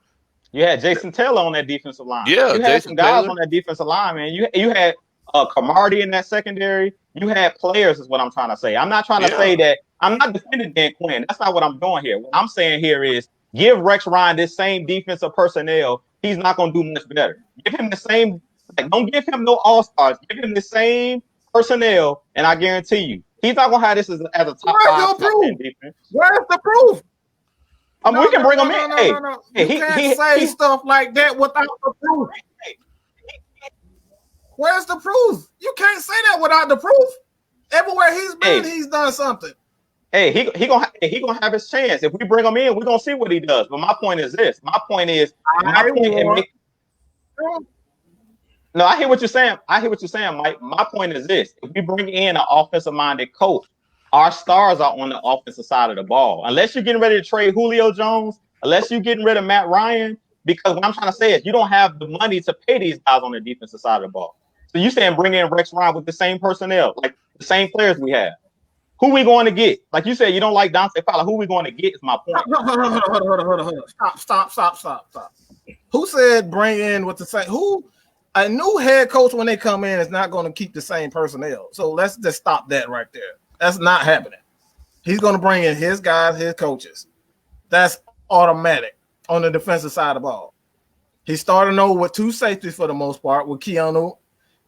You had Jason Taylor on that defensive line. Yeah, you had some guys on that defensive line, man. You had Camardi in that secondary. You had players, is what I'm trying to say. I'm not trying to say that I'm not defending Dan Quinn. That's not what I'm doing here. What I'm saying here is give Rex Ryan this same defensive personnel. He's not going to do much better. Give him the same. Like, don't give him no all-stars. Give him the same personnel, and I guarantee you, he's not going to have this as a top Where's 5, your top 10 proof? defense. Where's the proof? We can bring him in. No. You can't say stuff like that without the proof. Where's the proof? You can't say that without the proof. Everywhere he's been, he's done something. Hey, he gonna have his chance. If we bring him in, we're gonna see what he does. But my point is this. I hear what you're saying. Mike. My point is this. If we bring in an offensive-minded coach, our stars are on the offensive side of the ball. Unless you're getting ready to trade Julio Jones, unless you're getting rid of Matt Ryan, because what I'm trying to say is you don't have the money to pay these guys on the defensive side of the ball. So you saying bring in Rex Ryan with the same personnel, like the same players we have. Who we going to get? Like you said, you don't like Dante Fowler. Who we going to get is my point. Hold on. Stop. Who said bring in with the same? Who? A new head coach when they come in is not going to keep the same personnel. So let's just stop that right there. That's not happening. He's going to bring in his guys, his coaches. That's automatic on the defensive side of the ball. He's starting over with 2 safeties for the most part with Keanu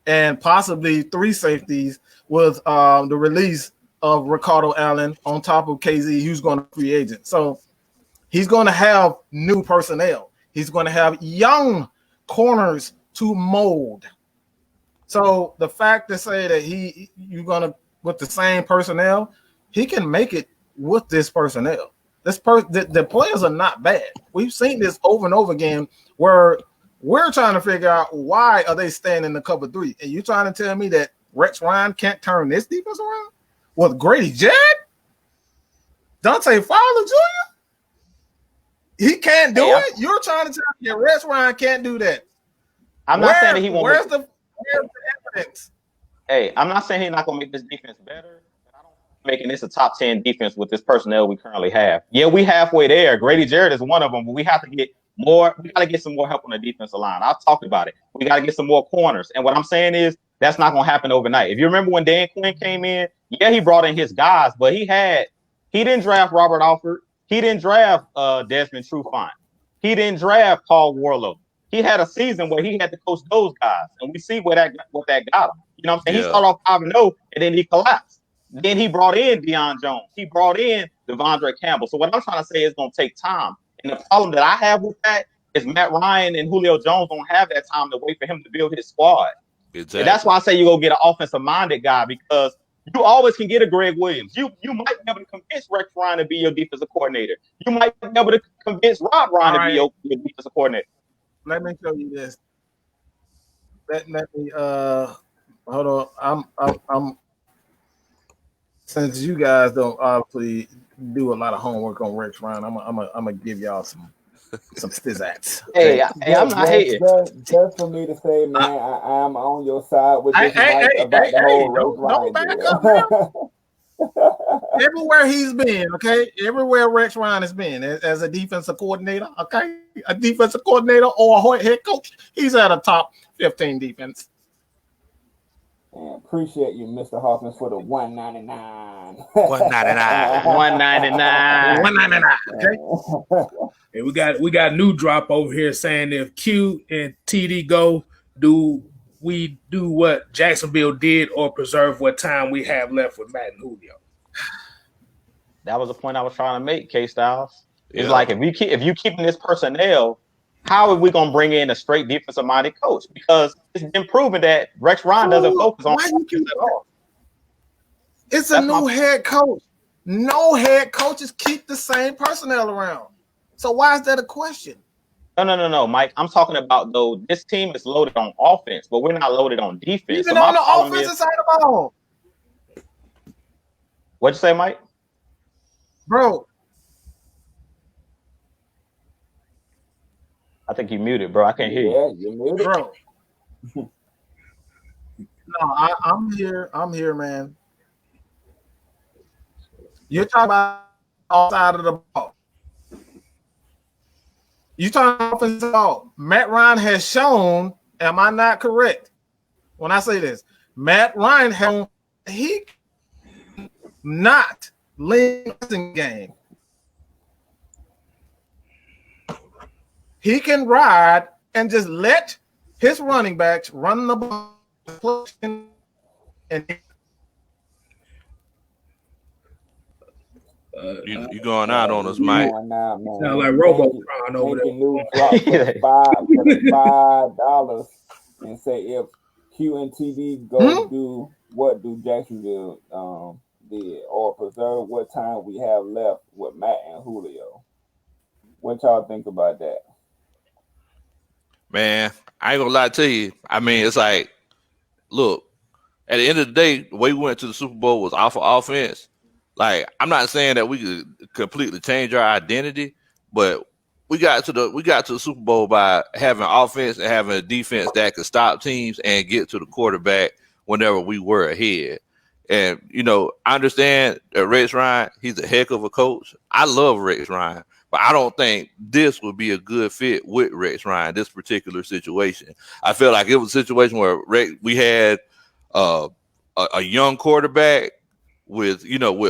and possibly 3 safeties with the release of Ricardo Allen on top of KZ, who's going to free agent. So he's going to have new personnel. He's going to have young corners to mold. So the fact to say that you're going to with the same personnel, he can make it with this personnel. The players are not bad. We've seen this over and over again where we're trying to figure out why are they staying in the cover 3. And you're trying to tell me that Rex Ryan can't turn this defense around? With Grady Jarrett? Dante Fowler Jr.? He can't do it? You're trying to tell me that Rex Ryan can't do that. I'm not saying that he won't. Where's the evidence? Hey, I'm not saying he's not going to make this defense better. I don't making this a top 10 defense with this personnel we currently have. Yeah, we halfway there. Grady Jarrett is one of them, but we have to get more. We got to get some more help on the defensive line. I've talked about it. We got to get some more corners. And what I'm saying is that's not going to happen overnight. If you remember when Dan Quinn came in, yeah, he brought in his guys, but he didn't draft Robert Alford. He didn't draft Desmond Trufant. He didn't draft Paul Warlow. He had a season where he had to coach those guys, and we see what that got him. You know what I'm saying? Yeah. He started off 5-0, and then he collapsed. Then he brought in Deion Jones. He brought in Devondre Campbell. So what I'm trying to say is going to take time. And the problem that I have with that is Matt Ryan and Julio Jones don't have that time to wait for him to build his squad. Exactly. And that's why I say you go get an offensive-minded guy, because you always can get a Greg Williams. You might be able to convince Rex Ryan to be your defensive coordinator. You might be able to convince Rob Ryan to be your defensive coordinator. Let me show you this. Let me hold on. I'm since you guys don't obviously do a lot of homework on Rex Ryan, I'm gonna give y'all some stizats. Okay? Hey, I'm not hating. Just for me to say, man, I am on your side with this about the whole Rex Ryan. Everywhere he's been, okay? Everywhere Rex Ryan has been as a defensive coordinator, okay? A defensive coordinator or a head coach, he's at a top 15 defense. Man, appreciate you, Mr. Hawkins, for the $199. $199. Okay. And we got a new drop over here saying if Q and TD go, do we do what Jacksonville did or preserve what time we have left with Matt and Julio? That was the point I was trying to make, K-Styles. It's like if you keeping this personnel, how are we going to bring in a straight defensive-minded coach? Because it's been proven that Rex Ryan doesn't focus on offense at all. It's a new head coach. No head coaches keep the same personnel around. So why is that a question? No, Mike. I'm talking about, though, this team is loaded on offense, but we're not loaded on defense. Even on the offensive side of the ball. What'd you say, Mike? Bro. I think you muted, bro. I can't hear you. Yeah, you're muted. Bro. No, I'm here. I'm here, man. You're talking about all side of the ball. You talking about offensive ball. Matt Ryan has shown, am I not correct when I say this? Matt Ryan has he not lean passing game. He can ride and just let his running backs run the ball and you going out on us, Mike. Going out, man. Sound like Robotron over there. New drop for $5 and say if Q and TD go do what do Jacksonville did or preserve what time we have left with Matt and Julio. What y'all think about that? Man, I ain't gonna lie to you. I mean, it's like, look, at the end of the day, the way we went to the Super Bowl was off of offense. Like, I'm not saying that we could completely change our identity, but we got to the Super Bowl by having offense and having a defense that could stop teams and get to the quarterback whenever we were ahead. And, you know, I understand that Rex Ryan, he's a heck of a coach. I love Rex Ryan, but I don't think this would be a good fit with Rex Ryan, this particular situation. I feel like it was a situation where we had a young quarterback with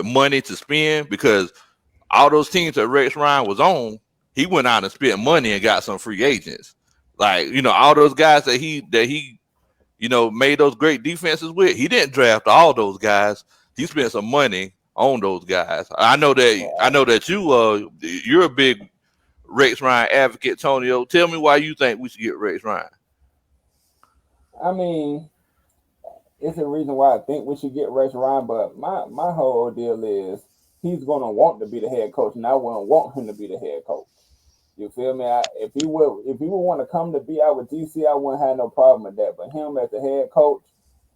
money to spend, because all those teams that Rex Ryan was on, he went out and spent money and got some free agents. Like, all those guys that he made those great defenses with, he didn't draft all those guys. He spent some money on those guys. I know that you're a big Rex Ryan advocate, Tonio. Tell me why you think we should get Rex Ryan. I mean, it's a reason why I think we should get Rex Ryan, but my whole deal is he's gonna want to be the head coach, and I wouldn't want him to be the head coach. You feel me? If he would want to come to be out with DC, I wouldn't have no problem with that. But him as the head coach,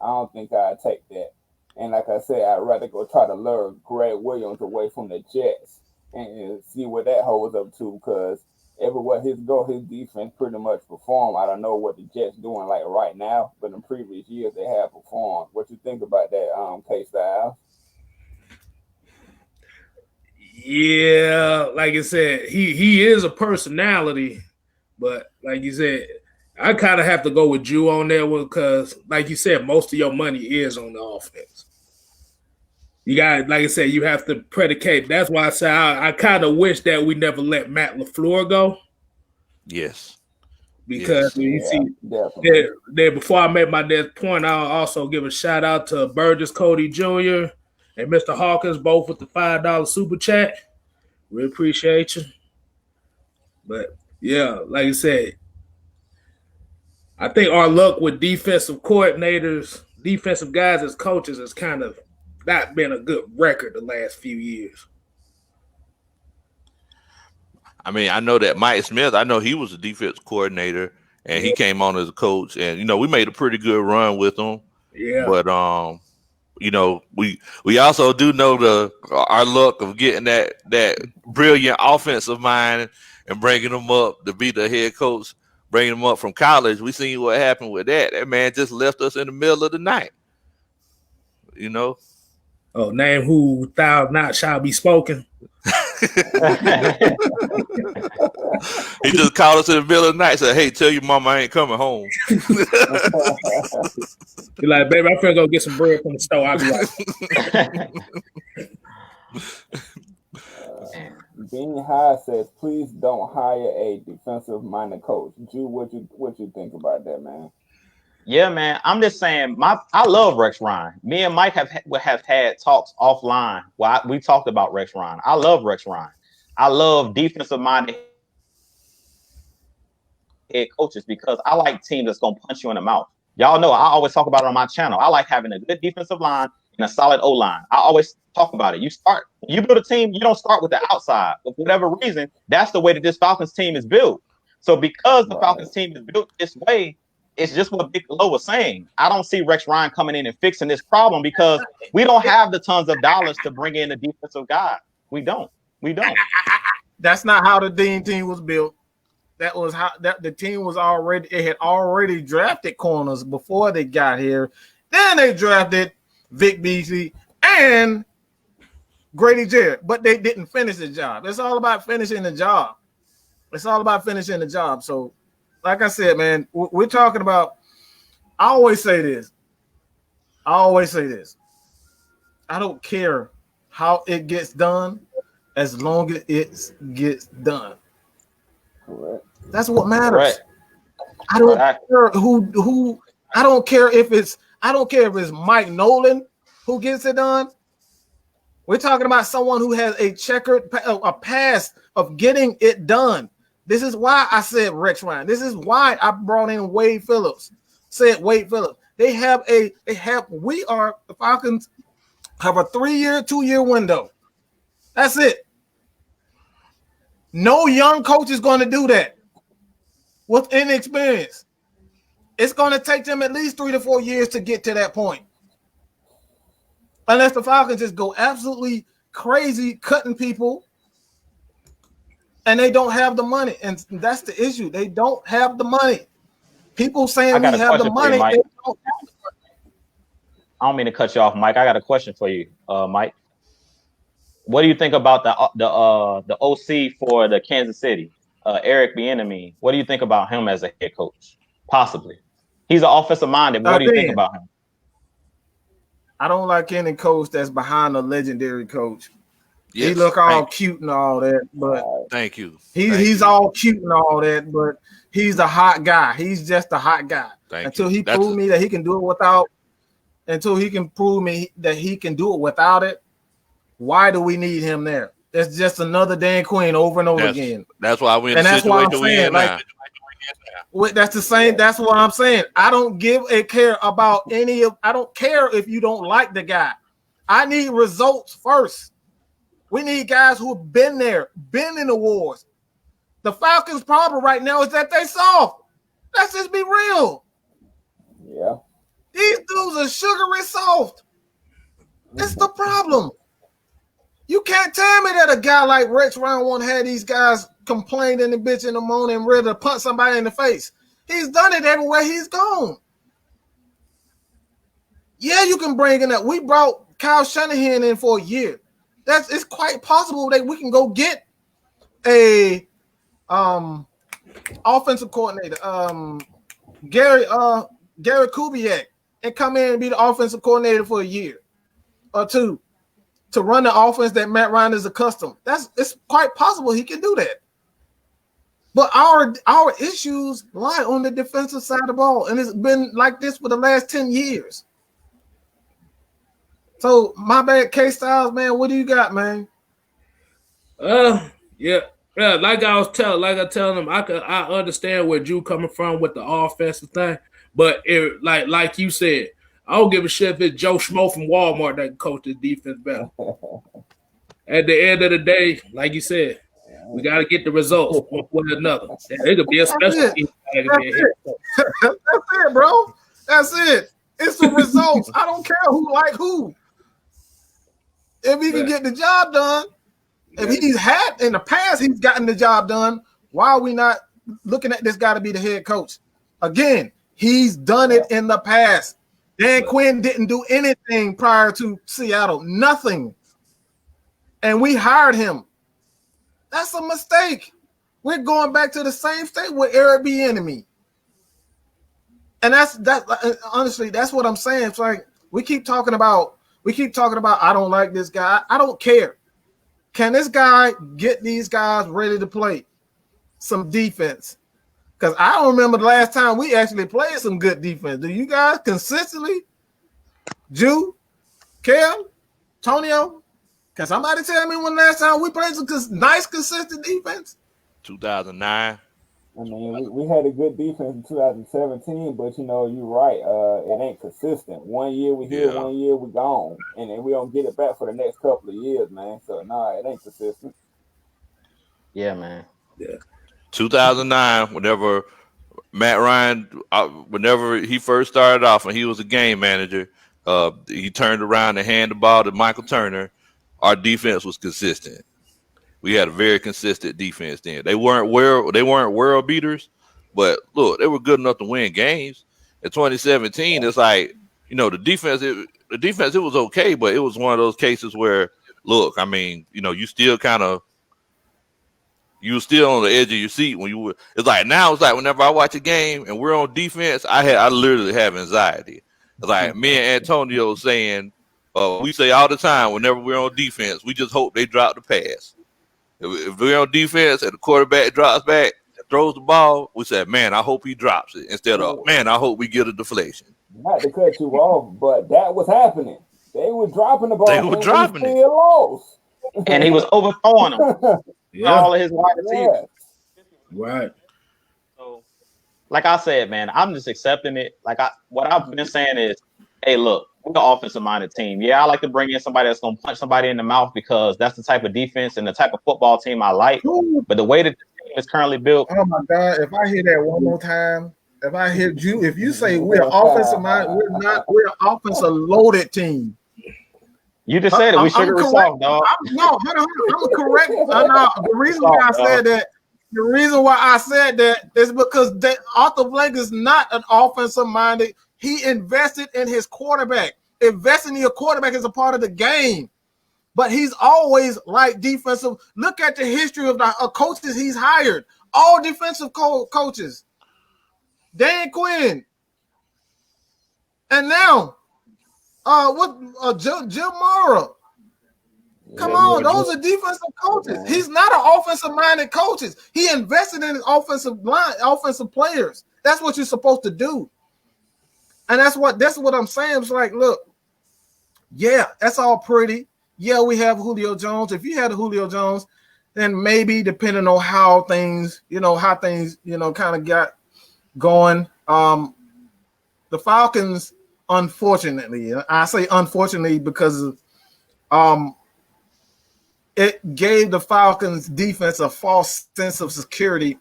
I don't think I'd take that. And like I said, I'd rather go try to lure Greg Williams away from the Jets and see what that holds up to, because everywhere his defense pretty much performed. I don't know what the Jets doing like right now, but in previous years they have performed. What you think about that, K-Style? Yeah, like I said, he is a personality, but like you said, I kind of have to go with you on that one, because, like you said, most of your money is on the offense. You got, like I said, you have to predicate. That's why I say I kind of wish that we never let Matt LaFleur go. Yes. Because there, before I make my next point, I'll also give a shout out to Burgess Cody Jr. and Mr. Hawkins, both with the $5 super chat. We appreciate you. But yeah, like I said, I think our luck with defensive coordinators, defensive guys as coaches has kind of not been a good record the last few years. I mean, I know that Mike Smith, I know he was a defense coordinator and he came on as a coach, and we made a pretty good run with him. Yeah. But we also do know our luck of getting that brilliant offensive mind and bringing him up to be the head coach, bringing him up from college. We seen what happened with that. That man just left us in the middle of the night. Oh, name who thou not shall be spoken. He just called us in the middle of the night and said, "Hey, tell your mama I ain't coming home." You're like, "Baby, I'm finna go get some bread from the store. I'll be right." Being High says, "Please don't hire a defensive-minded coach." Drew, what you think about that, man? Yeah, man. I'm just saying, I love Rex Ryan. Me and Mike have had talks offline. We talked about Rex Ryan. I love Rex Ryan. I love defensive-minded head coaches because I like teams that's gonna punch you in the mouth. Y'all know I always talk about it on my channel. I like having a good defensive line and a solid O-line. I always talk about it. You build a team, you don't start with the outside. But for whatever reason, that's the way that this Falcons team is built. So because the Falcons team is built this way, it's just what Big Low was saying. I don't see Rex Ryan coming in and fixing this problem because we don't have the tons of dollars to bring in a defensive guy. We don't. That's not how the Dean team was built. That was how the team was already. It had already drafted corners before they got here. Then they drafted Vic Beasley and Grady Jarrett, but they didn't finish the job. It's all about finishing the job. So, like I said, man, we're talking about. I always say this. I don't care how it gets done, as long as it gets done. Correct. That's what matters. Correct. I don't Exactly. care who. I don't care if it's Mike Nolan who gets it done. We're talking about someone who has a past of getting it done. This is why I said Rex Ryan. This is why I brought in Wade Phillips. The Falcons have a 3-year, 2-year window. That's it. No young coach is going to do that with inexperience. It's going to take them at least 3 to 4 years to get to that point. Unless the Falcons just go absolutely crazy cutting people and they don't have the money. And that's the issue. They don't have the money. People saying we have the money. Mike. I don't mean to cut you off, Mike. I got a question for you, Mike. What do you think about the OC for the Kansas City, Eric Bieniemy? What do you think about him as a head coach? Possibly. He's an offensive minded. What do you think about him? I don't like any coach that's behind a legendary coach. Yes, he look all cute and all that, but thank you. He's all cute and all that, but he's a hot guy. He's just a hot guy. Until he proves me that he can do it without. Until he can prove me that he can do it without it. Why do we need him there? That's just another Dan Quinn over and over again. That's why we're in the situation we're in now. That's the same. That's what I'm saying. I don't give a care about any of. I don't care if you don't like the guy. I need results first. We need guys who've been there, been in the wars. The Falcons' problem right now is that they soft. Let's just be real. Yeah. These dudes are sugary soft. It's the problem. You can't tell me that a guy like Rex Ryan won't have these guys complaining and bitching and moaning and ready to punch somebody in the face. He's done it everywhere he's gone. Yeah, you can bring in that. We brought Kyle Shanahan in for a year. It's quite possible that we can go get a offensive coordinator, Gary Kubiak, and come in and be the offensive coordinator for a year or two to run the offense that Matt Ryan is accustomed. It's quite possible he can do that. But our issues lie on the defensive side of the ball, and it's been like this for the last 10 years. So my bad, K-Styles, man. What do you got, man? Yeah. Like I telling him, I understand where Drew coming from with the offensive thing, but like you said, I don't give a shit if it's Joe Schmo from Walmart that can coach the defense better. At the end of the day, like you said, we got to get the results one way or another. It could be a special team. That's it, bro. That's it. It's the results. I don't care who like who. If he can get the job done, if he's had in the past, he's gotten the job done. Why are we not looking at this guy to be the head coach? Again, he's done it in the past. Dan Quinn didn't do anything prior to Seattle. Nothing. And we hired him. That's a mistake. We're going back to the same state with Eric Bieniemy. And honestly, that's what I'm saying. It's like we keep talking about I don't like this guy. I don't care. Can this guy get these guys ready to play some defense? Because I don't remember the last time we actually played some good defense. Do you guys consistently? Jew, Cam, Tonio? Can somebody tell me when last time we played some nice, consistent defense? 2009. I mean, we had a good defense in 2017, but you're right. It ain't consistent. 1 year we here, 1 year we gone, and then we don't get it back for the next couple of years, man. So it ain't consistent. Yeah, man. Yeah. 2009, whenever Matt Ryan, whenever he first started off and he was a game manager, he turned around and handed the ball to Michael Turner. Our defense was consistent. We had a very consistent defense then. They weren't world beaters, but look, they were good enough to win games. In 2017, it's like, the defense. It was okay, but it was one of those cases where, look, I mean, you still you were still on the edge of your seat when you were. It's like now. It's like whenever I watch a game and we're on defense, I literally have anxiety. It's like me and Antonio saying, We say all the time whenever we're on defense, we just hope they drop the pass. If we're on defense and the quarterback drops back, throws the ball, we say, man, I hope he drops it. Instead of, man, I hope we get a deflection. Not to cut you off, but that was happening. They were dropping the ball. They were dropping it. Lost. And he was overthrowing them. All of his wide receivers. Right. So, like I said, man, I'm just accepting it. What I've been saying is, hey, look, we're an offensive-minded team. Yeah, I like to bring in somebody that's going to punch somebody in the mouth because that's the type of defense and the type of football team I like. But the way that the team is currently built. Oh, my God. If I hear that one more time, if you say we're offensive-minded, we're an offensive-loaded team. You just said it. We sugar and soft, dog. No, I'm correct. The reason why I said that is because Arthur Blank is not an offensive-minded. He invested in his quarterback. Investing in your quarterback is a part of the game. But he's always like defensive. Look at the history of the coaches he's hired. All defensive coaches. Dan Quinn. And now, Jim Mara. Come on, those are defensive coaches. He's not an offensive-minded coach. He invested in his offensive players. That's what you're supposed to do. And that's what I'm saying. It's like, look, yeah, that's all pretty. Yeah, we have Julio Jones. If you had a Julio Jones, then maybe depending on how things kind of got going. The Falcons, unfortunately, I say unfortunately because it gave the Falcons defense a false sense of security,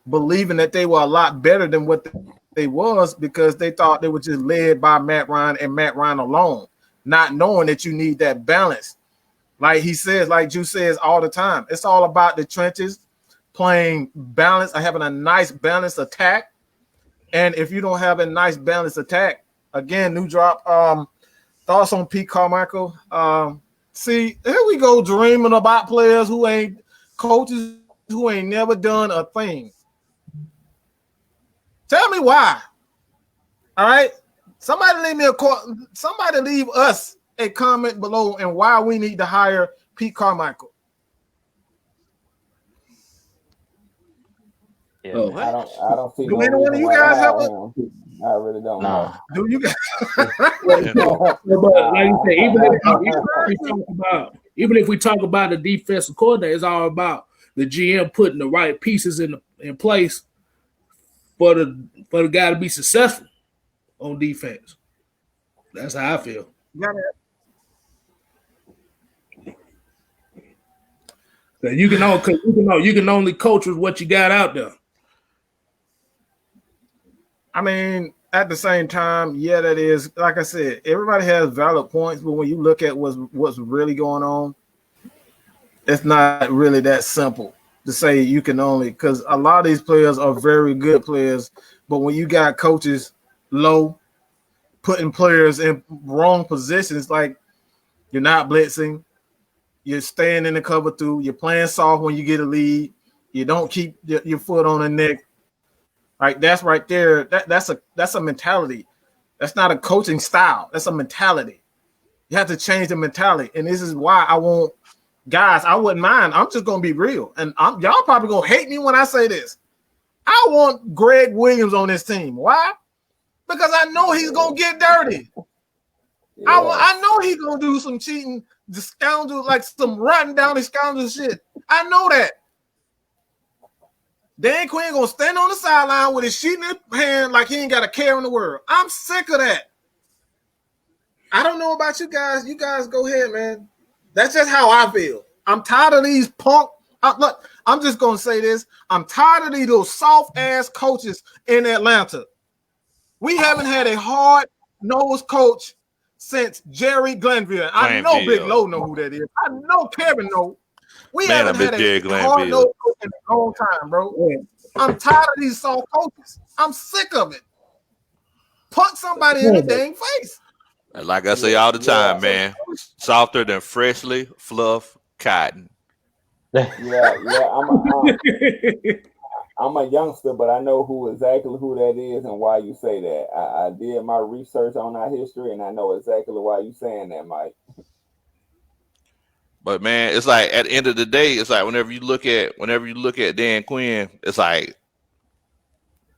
believing that they were a lot better than what they was because they thought they were just led by Matt Ryan and Matt Ryan alone, not knowing that you need that balance. Like he says, like Drew says all the time, it's all about the trenches, playing balance, having a nice balanced attack. And if you don't have a nice balanced attack, again, new drop, thoughts on Pete Carmichael. See, here we go dreaming about players who ain't coaches who ain't never done a thing. Tell me why. All right. Somebody leave us a comment below and why we need to hire Pete Carmichael. Yeah, I don't see. Do any one of you guys have a? I really don't know. Do you guys? But like you said, even if we talk about the defensive coordinator, it's all about the GM putting the right pieces in place for the guy to be successful on defense. That's how I feel. You can only coach with what you got out there. I mean, at the same time, yeah, that is, like I said, everybody has valid points, but when you look at what's really going on, it's not really that simple to say you can only, because a lot of these players are very good players, but when you got coaches low, putting players in wrong positions, like you're not blitzing, you're staying in the cover through, you're playing soft when you get a lead, you don't keep your foot on the neck. Right, that's right there. That's a mentality. That's not a coaching style. That's a mentality. You have to change the mentality, and this is why I want guys. I wouldn't mind. I'm just gonna be real, and y'all probably gonna hate me when I say this. I want Greg Williams on this team. Why? Because I know he's gonna get dirty. Yeah. I know he's gonna do some cheating, the scoundrel, like some rotten down the scoundrel shit. I know that. Dan Quinn gonna stand on the sideline with his sheet in his hand like he ain't got a care in the world. I'm sick of that. I don't know about you guys. You guys go ahead, man. That's just how I feel. I'm tired of these punk. Look, I'm just gonna say this. I'm tired of these little soft-ass coaches in Atlanta. We haven't had a hard-nosed coach since Jerry Glanville. I know Big Low know who that is. I know Kevin know. We haven't had a hard-nosed coach in a long time, bro. I'm tired of these soft coaches. I'm sick of it. Punch somebody in the dang face. Like I say all the time, man. Softer than freshly fluffed cotton. Yeah. I'm a youngster, but I know exactly who that is and why you say that. I did my research on our history, and I know exactly why you saying that, Mike. But man, it's like at the end of the day, it's like whenever you look at Dan Quinn, it's like,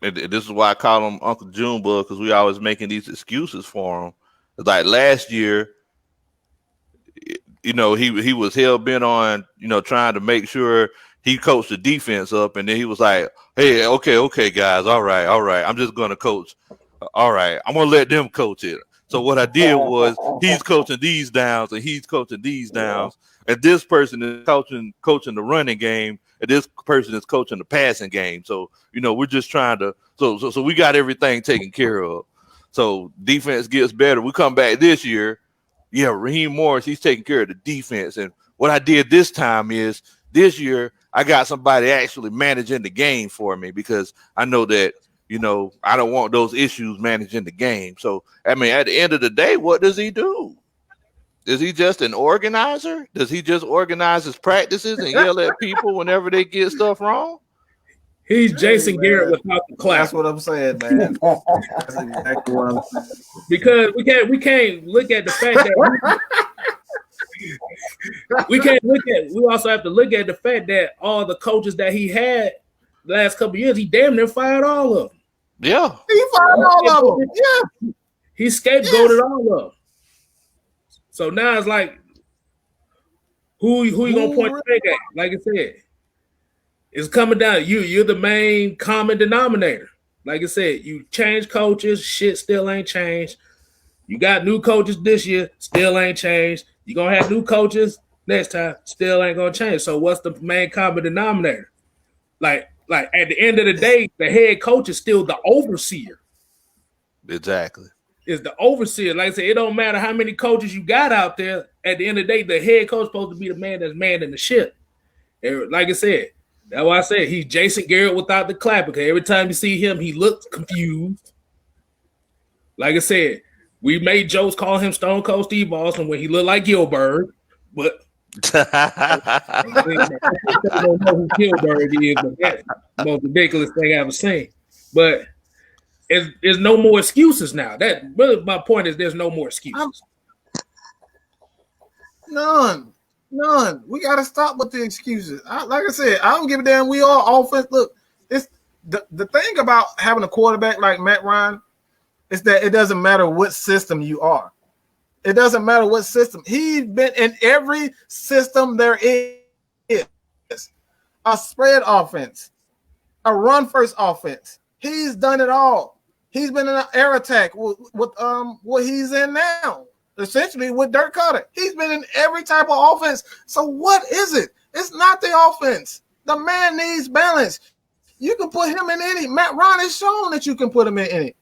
and this is why I call him Uncle Junebug, because we always making these excuses for him. It's like last year, he was hell bent on trying to make sure he coached the defense up, and then he was like, "Hey, okay, guys, all right, I'm just gonna coach. All right, I'm gonna let them coach it." So what I did was he's coaching these downs and he's coaching these downs, and this person is coaching the running game, and this person is coaching the passing game. So we're just trying to so we got everything taken care of. So defense gets better. We come back this year. Yeah, Raheem Morris, he's taking care of the defense. And what I did this time is this year I got somebody actually managing the game for me, because I know that, I don't want those issues managing the game. So, I mean, at the end of the day, what does he do? Is he just an organizer? Does he just organize his practices and yell at people whenever they get stuff wrong? He's Jason Garrett without the class. That's what I'm saying, man. That's exactly what I'm saying. Because we can't look at the fact that we also have to look at the fact that all the coaches that he had the last couple of years, he damn near fired all of them. Yeah. He fired all of them. Yeah. He scapegoated all of them. So now it's like, who you gonna point the finger at? Like I said, it's coming down to you. You're the main common denominator. Like I said, you change coaches, shit still ain't changed. You got new coaches this year, still ain't changed. You're going to have new coaches next time, still ain't going to change. So what's the main common denominator? Like at the end of the day, the head coach is still the overseer. Exactly. Is the overseer. Like I said, it don't matter how many coaches you got out there. At the end of the day, the head coach is supposed to be the man that's manning the ship. And like I said, that's why I said he's Jason Garrett without the clap, because every time you see him, he looks confused. Like I said, we made jokes calling him Stone Cold Steve Austin when he looked like Gilbert, but I don't know who Gilbert is, but that's the most ridiculous thing I've ever seen. But there's no more excuses now. That really my point is, there's no more excuses. None. We got to stop with the excuses. Like I said, I don't give a damn. We all offense. Look, it's the thing about having a quarterback like Matt Ryan is that it doesn't matter what system you are. It doesn't matter what system. He's been in every system there is. A spread offense, a run-first offense. He's done it all. He's been in an air attack with what he's in now. Essentially with Dirk Cutter. He's been in every type of offense. So what is it? It's not the offense. The man needs balance. You can put him in any. Matt Ryan has shown that you can put him in any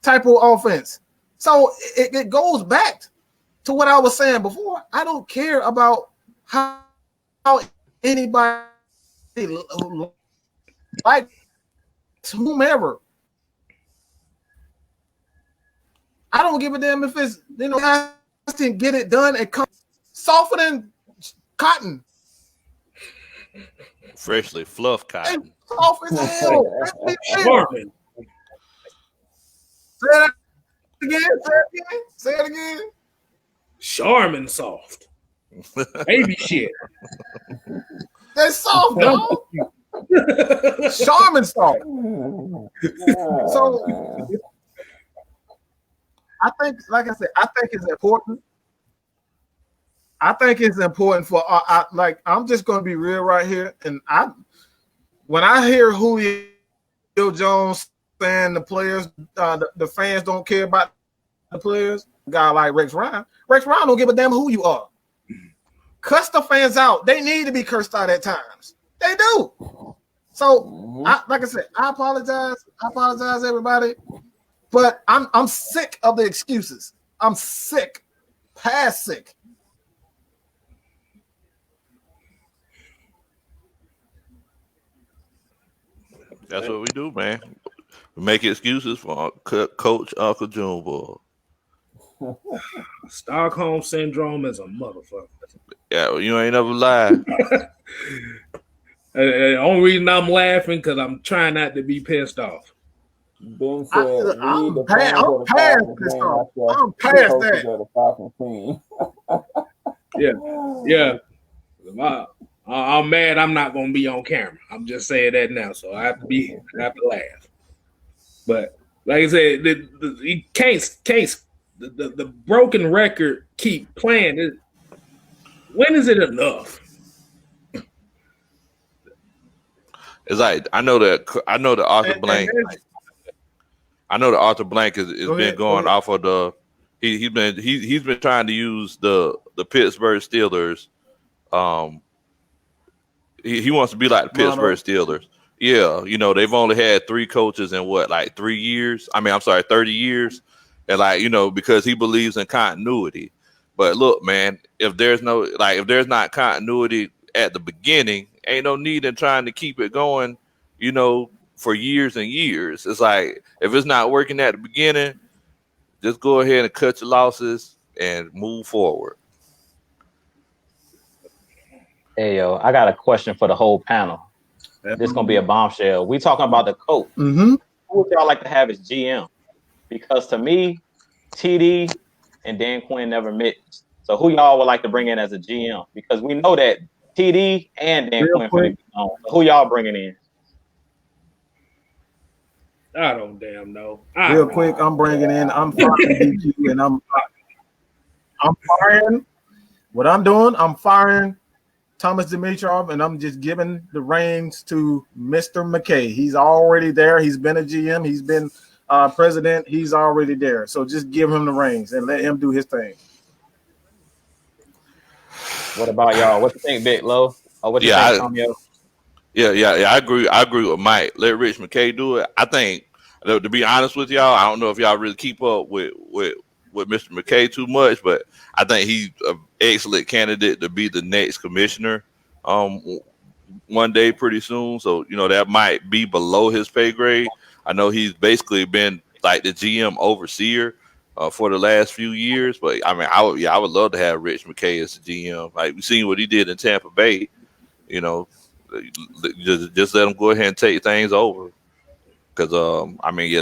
type of offense. So it goes back to what I was saying before. I don't care about how anybody like whomever. I don't give a damn if it's, guys can get it done and come softer than cotton. Freshly fluffed cotton. And soft as hell. Marvin. Say it again. Charmin soft. Baby shit. That's soft, dog. Charmin soft. So I think, like I said, I think it's important. I think it's important for I'm just going to be real right here. And when I hear Julio Jones saying the players, the fans don't care about the players, a guy like Rex Ryan don't give a damn who you are. Cuss the fans out. They need to be cursed out at times. They do. So, like I said, I apologize. Everybody. But I'm sick of the excuses. I'm sick, past sick. That's what we do, man. We make excuses for Coach Uncle Junebug. Stockholm syndrome is a motherfucker. Yeah, you ain't never lied. The only reason I'm laughing because I'm trying not to be pissed off. Ben said, "Read the fans I'm of the past Falcons this name stuff. after I'm the past coaches that. of the Falcons team." Yeah. I'm mad. I'm not gonna be on camera. I'm just saying that now, so I have to laugh. But like I said, you can't the broken record keep playing. When is it enough? It's like I know that Arthur Blank. I know that Arthur Blank has been going off of the. He's been trying to use the Pittsburgh Steelers. He wants to be like the Pittsburgh Steelers. Yeah, they've only had 3 coaches in 3 years. I mean, I'm sorry, 30 years, and because he believes in continuity. But look, man, if there's not continuity at the beginning, ain't no need in trying to keep it going, for years and years. It's like if it's not working at the beginning, just go ahead and cut your losses and move forward. Hey, yo, I got a question for the whole panel. This is going to be a bombshell. We talking about the coach. Mm-hmm. Who would y'all like to have as GM? Because to me, TD and Dan Quinn never mixed. So who y'all would like to bring in as a GM? Because we know that TD and Dan Quinn finna be on. So who y'all bringing in? I don't damn know. Real quick, I'm bringing in. I'm firing DQ, and I'm firing. What I'm doing, I'm firing Thomas Dimitrov, and I'm just giving the reins to Mr. McKay. He's already there. He's been a GM. He's been president. He's already there. So just give him the reins and let him do his thing. What about y'all? What you think, Big Low? Or what you think, Tomio? Yeah. I agree with Mike. Let Rich McKay do it. I think, to be honest with y'all, I don't know if y'all really keep up with Mr. McKay too much, but I think he's an excellent candidate to be the next commissioner one day pretty soon. So, that might be below his pay grade. I know he's basically been like the GM overseer for the last few years, but I mean, I would love to have Rich McKay as the GM. Like, we've seen what he did in Tampa Bay, just let him go ahead and take things over. Because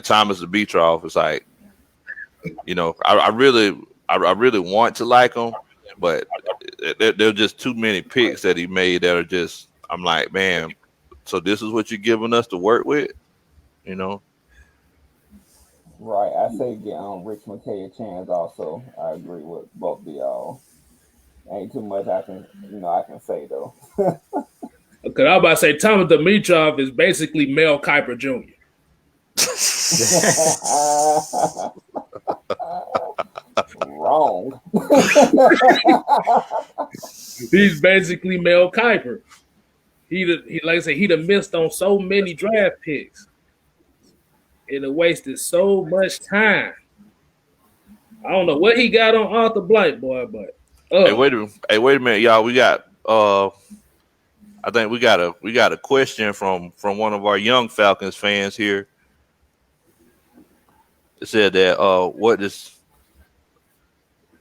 Thomas Dimitrov is like, I really want to like him, but there are just too many picks that he made that are just, I'm like, man, so this is what you're giving us to work with, Right. I say get Rich McKay a chance also. I agree with both of y'all. Ain't too much I can say though. Because I was about to say Thomas Dimitrov is basically Mel Kiper Jr. Wrong. He's basically Mel Kiper. He like I said, he'd have missed on so many draft picks. It wasted so much time. I don't know what he got on Arthur Blank, boy, but Hey, wait a minute, y'all. We got I think we got a question from one of our young Falcons fans here. It said that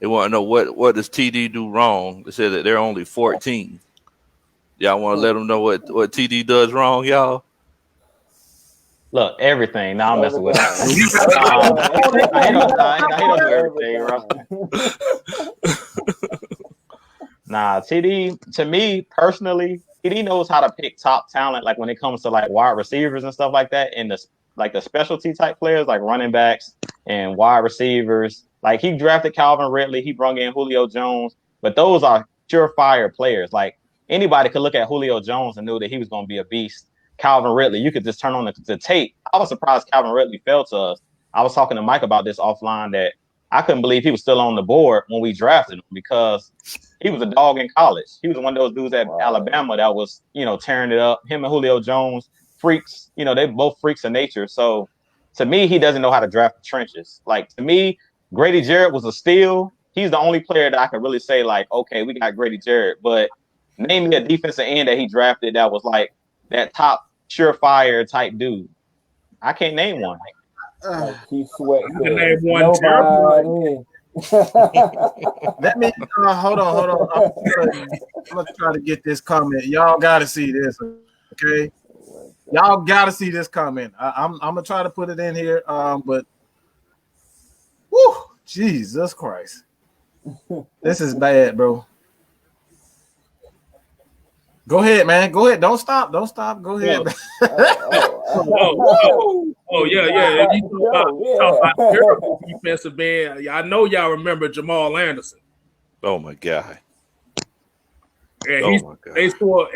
they want to know what does TD do wrong? They said that they're only 14. Y'all want to let them know what TD does wrong, y'all? Look, everything. Now I'm messing with him. I don't do everything, bro. TD, to me personally, TD knows how to pick top talent. Like when it comes to like wide receivers and stuff like that, and the specialty type players like running backs and wide receivers. Like he drafted Calvin Ridley, he brought in Julio Jones, but those are surefire players. Like anybody could look at Julio Jones and knew that he was going to be a beast. Calvin Ridley, you could just turn on the tape. I was surprised Calvin Ridley fell to us. I was talking to Mike about this offline that I couldn't believe he was still on the board when we drafted him because he was a dog in college. He was one of those dudes at Alabama that was, tearing it up. Him and Julio Jones, freaks, they both freaks of nature. So to me, he doesn't know how to draft the trenches. Like to me, Grady Jarrett was a steal. He's the only player that I can really say like, okay, we got Grady Jarrett, but name me a defensive end that he drafted that was like that top surefire type dude. I can't name one. He sweat. You can name one terrible. Let me hold on. I'm gonna try to get this comment. Y'all gotta see this. Okay, y'all gotta see this comment. I'm gonna try to put it in here. But whew, Jesus Christ, this is bad, bro. Go ahead, man. Go ahead. Don't stop. Don't stop. Go ahead. Yeah. You talk about terrible defensive end. I know y'all remember Jamal Anderson. Oh my God. And they scored.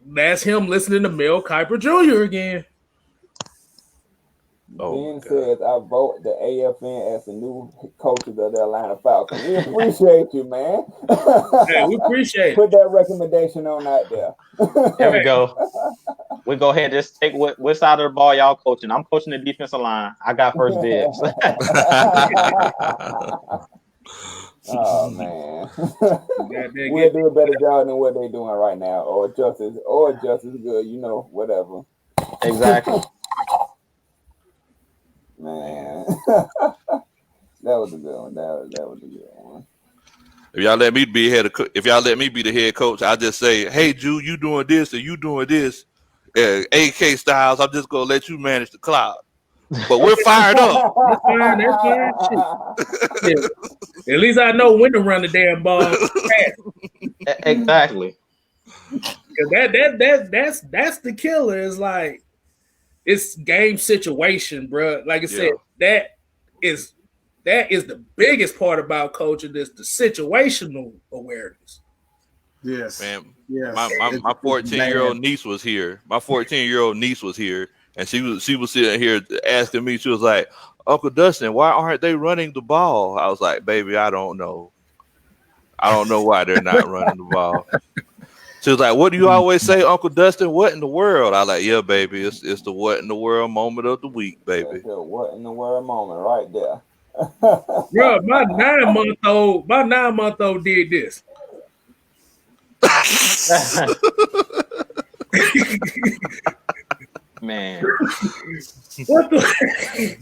That's him listening to Mel Kiper Jr. again. Ben says, I vote the AFN as the new coaches of the Atlanta Falcons. We appreciate you, man. Hey, we appreciate it. Put that recommendation on out there. There we go. We go ahead and just take what side of the ball y'all coaching. I'm coaching the defensive line. I got first dibs. Oh man. We'll do a better job than what they're doing right now, or just as good, whatever. Exactly. Man. That was a good one. That was a good one. If y'all let me be the head coach, I just say, hey, Drew, you doing this or you doing this. AK Styles, I'm just gonna let you manage the clock. But we're fired up. That's fine. At least I know when to run the damn ball. Exactly. That's the killer. It's like it's game situation, bro. Like I said, that is the biggest part about coaching. This the situational awareness. Yes, man. Yes. My 14-year-old niece was here. My 14-year-old niece was here, and she was sitting here asking me. She was like, "Uncle Dustin, why aren't they running the ball?" I was like, "Baby, I don't know. I don't know why they're not running the ball." She was like, "What do you always say, Uncle Dustin? What in the world?" I was like, "Yeah, baby, it's the what in the world moment of the week, baby." That's the what in the world moment right there. Bro, my 9-month-old did this. Man. What the?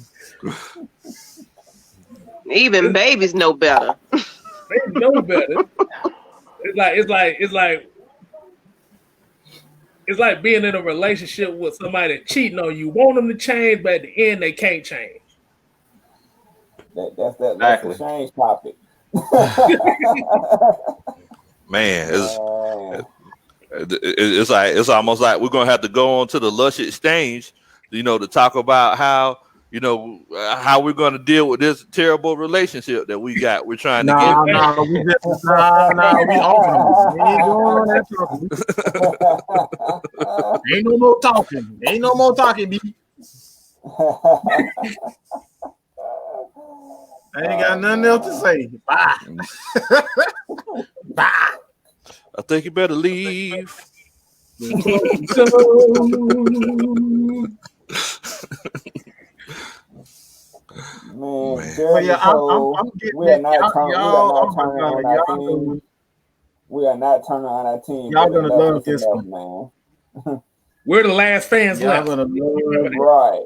Even babies know better. They know better. It's like being in a relationship with somebody cheating on you. Want them to change, but at the end they can't change. That's the change topic. Man, it's almost like we're gonna have to go on to the Lush Exchange, to talk about how how we're gonna deal with this terrible relationship that we got. We're trying to get. We open. We ain't doing that talking. Ain't no more talking. Ain't no more talking, B. I ain't got nothing else to say. Bye. Bye. I think you better leave. Man, we are not turning on our team. Y'all gonna love this one, man. We're the last fans left. Right.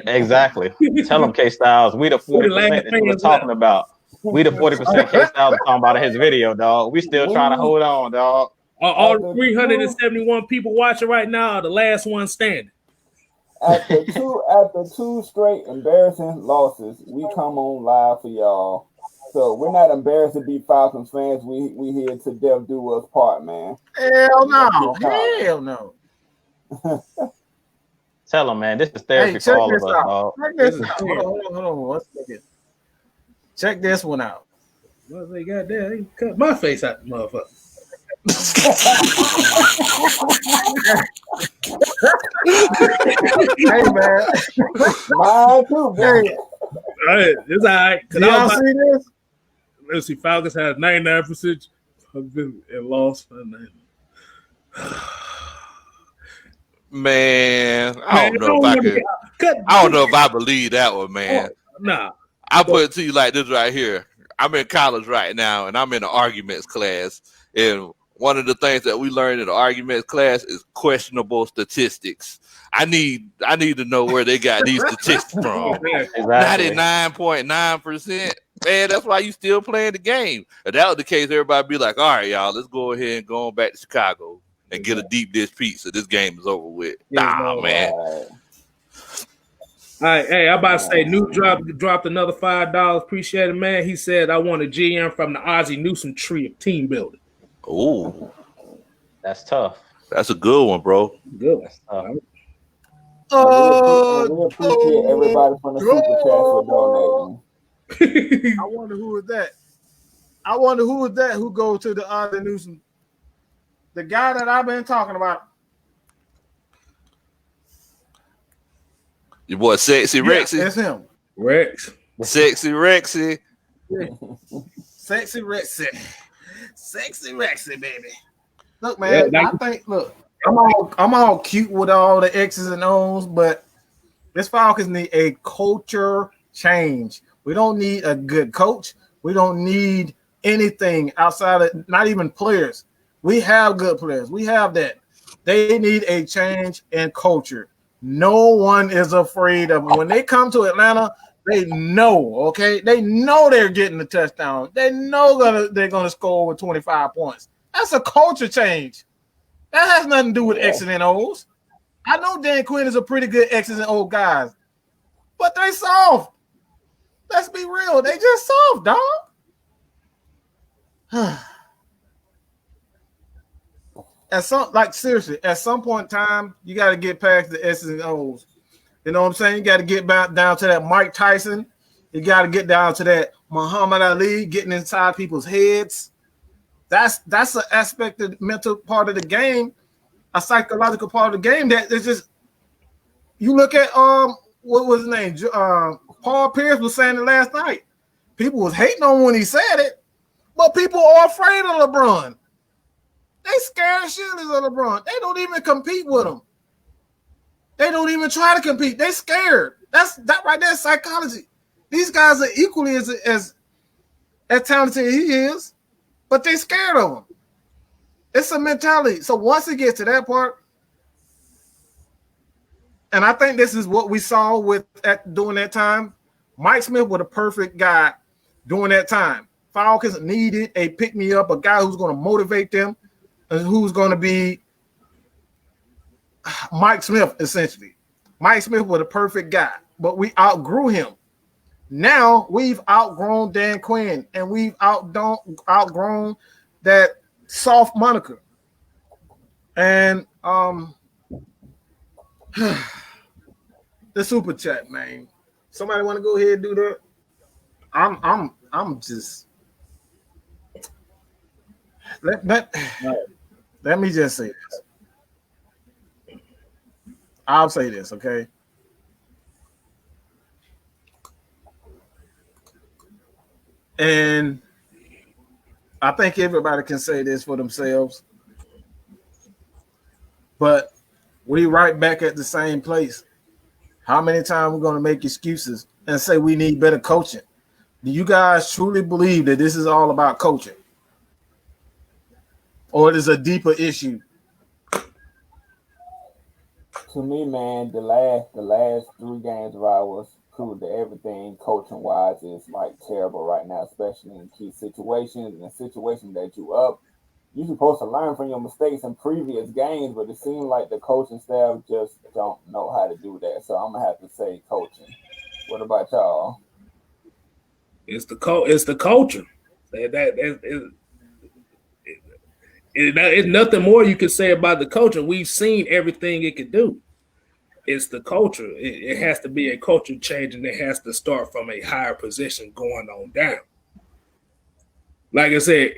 Exactly. Tell them, K Styles. We the 40% that we're talking about. We the 40% K Styles are talking about in his video, dog. We still trying to hold on, dog. All 371 people watching right now are the last one standing. After two straight embarrassing losses, we come on live for y'all. So we're not embarrassed to be Falcons fans. We here to death do us part, man. Hell no. Hell no. Tell them, man. This is therapy for all of us, dog. Hold on. 1 second. Check this one out. Well, they got that. They cut my face out, the motherfucker. Hey man, mine too, man. Hey, it's all right. Y'all see this? Let's see. Falcons had 99% and lost. Man, I don't know if I believe that one, man. Nah, I'll put it to you like this right here. I'm in college right now, and I'm in an arguments class, and one of the things that we learned in the arguments class is questionable statistics. I need to know where they got these statistics from. 99.9%. Man, that's why you still playing the game. If that was the case, everybody be like, all right, y'all, let's go ahead and go on back to Chicago. and get a deep dish pizza. This game is over with. Yeah, Nah, man. Right. All right, hey, I'm about to say, New dropped another $5. Appreciate it, man. He said, I want a GM from the Ozzie Newsome tree of team building. Oh, That's tough. that's a good one, bro. Good. That's tough. We appreciate everybody from the super chat for donating. I wonder who is that. I wonder who is that who goes to the Ozzie Newsome. The guy that I've been talking about. Your boy Sexy Rexy. That's him. Rex. Sexy Rexy. Sexy Rexy. Sexy Rexy, baby. Look, man, Yeah, I think, look, I'm all cute with all the X's and O's, but this Falcons need a culture change. We don't need a good coach. We don't need anything outside of, not even players. We have good players. We have that. They need a change in culture. No one is afraid of them. When they come to Atlanta, they know, okay? They know they're getting the touchdown. They know they're going to score over 25 points. That's a culture change. That has nothing to do with X's and O's. I know Dan Quinn is a pretty good X's and O's guy, but they soft. Let's be real. They just soft, dog. Seriously, at some point in time, you got to get past the S's and O's. You know what I'm saying? You got to get back down to that Mike Tyson. You got to get down to that Muhammad Ali, getting inside people's heads. That's an aspect of the mental part of the game, a psychological part of the game that is just. You look at what was his name? Paul Pierce was saying it last night. People was hating on when he said it, but people are afraid of LeBron. They scared shitless of LeBron. They don't even compete with him. They don't even try to compete. They scared. That right there is psychology. These guys are equally as talented as he is, but they scared of him. It's a mentality. So once it gets to that part, and I think this is what we saw during that time, Mike Smith was a perfect guy during that time. Falcons needed a pick-me-up, a guy who's going to motivate them, and who's going to be Mike Smith, essentially. Mike Smith was a perfect guy, but we outgrew him. Now we've outgrown Dan Quinn, and we've outgrown that soft moniker. And the super chat, man. Somebody want to go ahead and do that? I'm just let me just say this. I'll say this, okay? And I think everybody can say this for themselves. But we right back at the same place. How many times we're going to make excuses and say we need better coaching? Do you guys truly believe that this is all about coaching? Or it is a deeper issue? To me, man, the last 3 games of ours proved that everything coaching wise is like terrible right now, especially in key situations and situations that you up. You're supposed to learn from your mistakes in previous games, but it seems like the coaching staff just don't know how to do that. So I'm gonna have to say coaching. What about y'all? It's the culture. It's nothing more you can say about the culture. We've seen everything it can do. It's the culture. It has to be a culture change, and it has to start from a higher position going on down. Like I said,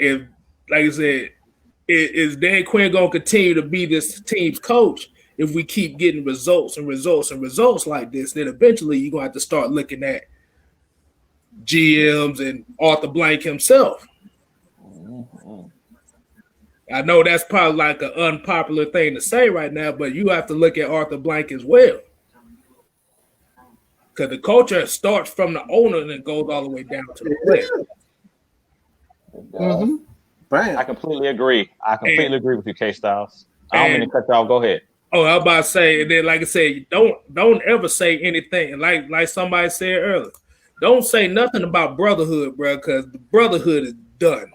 is Dan Quinn going to continue to be this team's coach? If we keep getting results and results and results like this, then eventually you're going to have to start looking at GMs and Arthur Blank himself. I know that's probably like an unpopular thing to say right now, but you have to look at Arthur Blank as well. Because the culture starts from the owner and it goes all the way down to the player. Mm-hmm. Bam. I completely agree. Agree with you, K-Styles. I don't mean to cut y'all. Go ahead. Oh, I was about to say, and then like I said, don't ever say anything. Like somebody said earlier, don't say nothing about brotherhood, bro, because the brotherhood is done.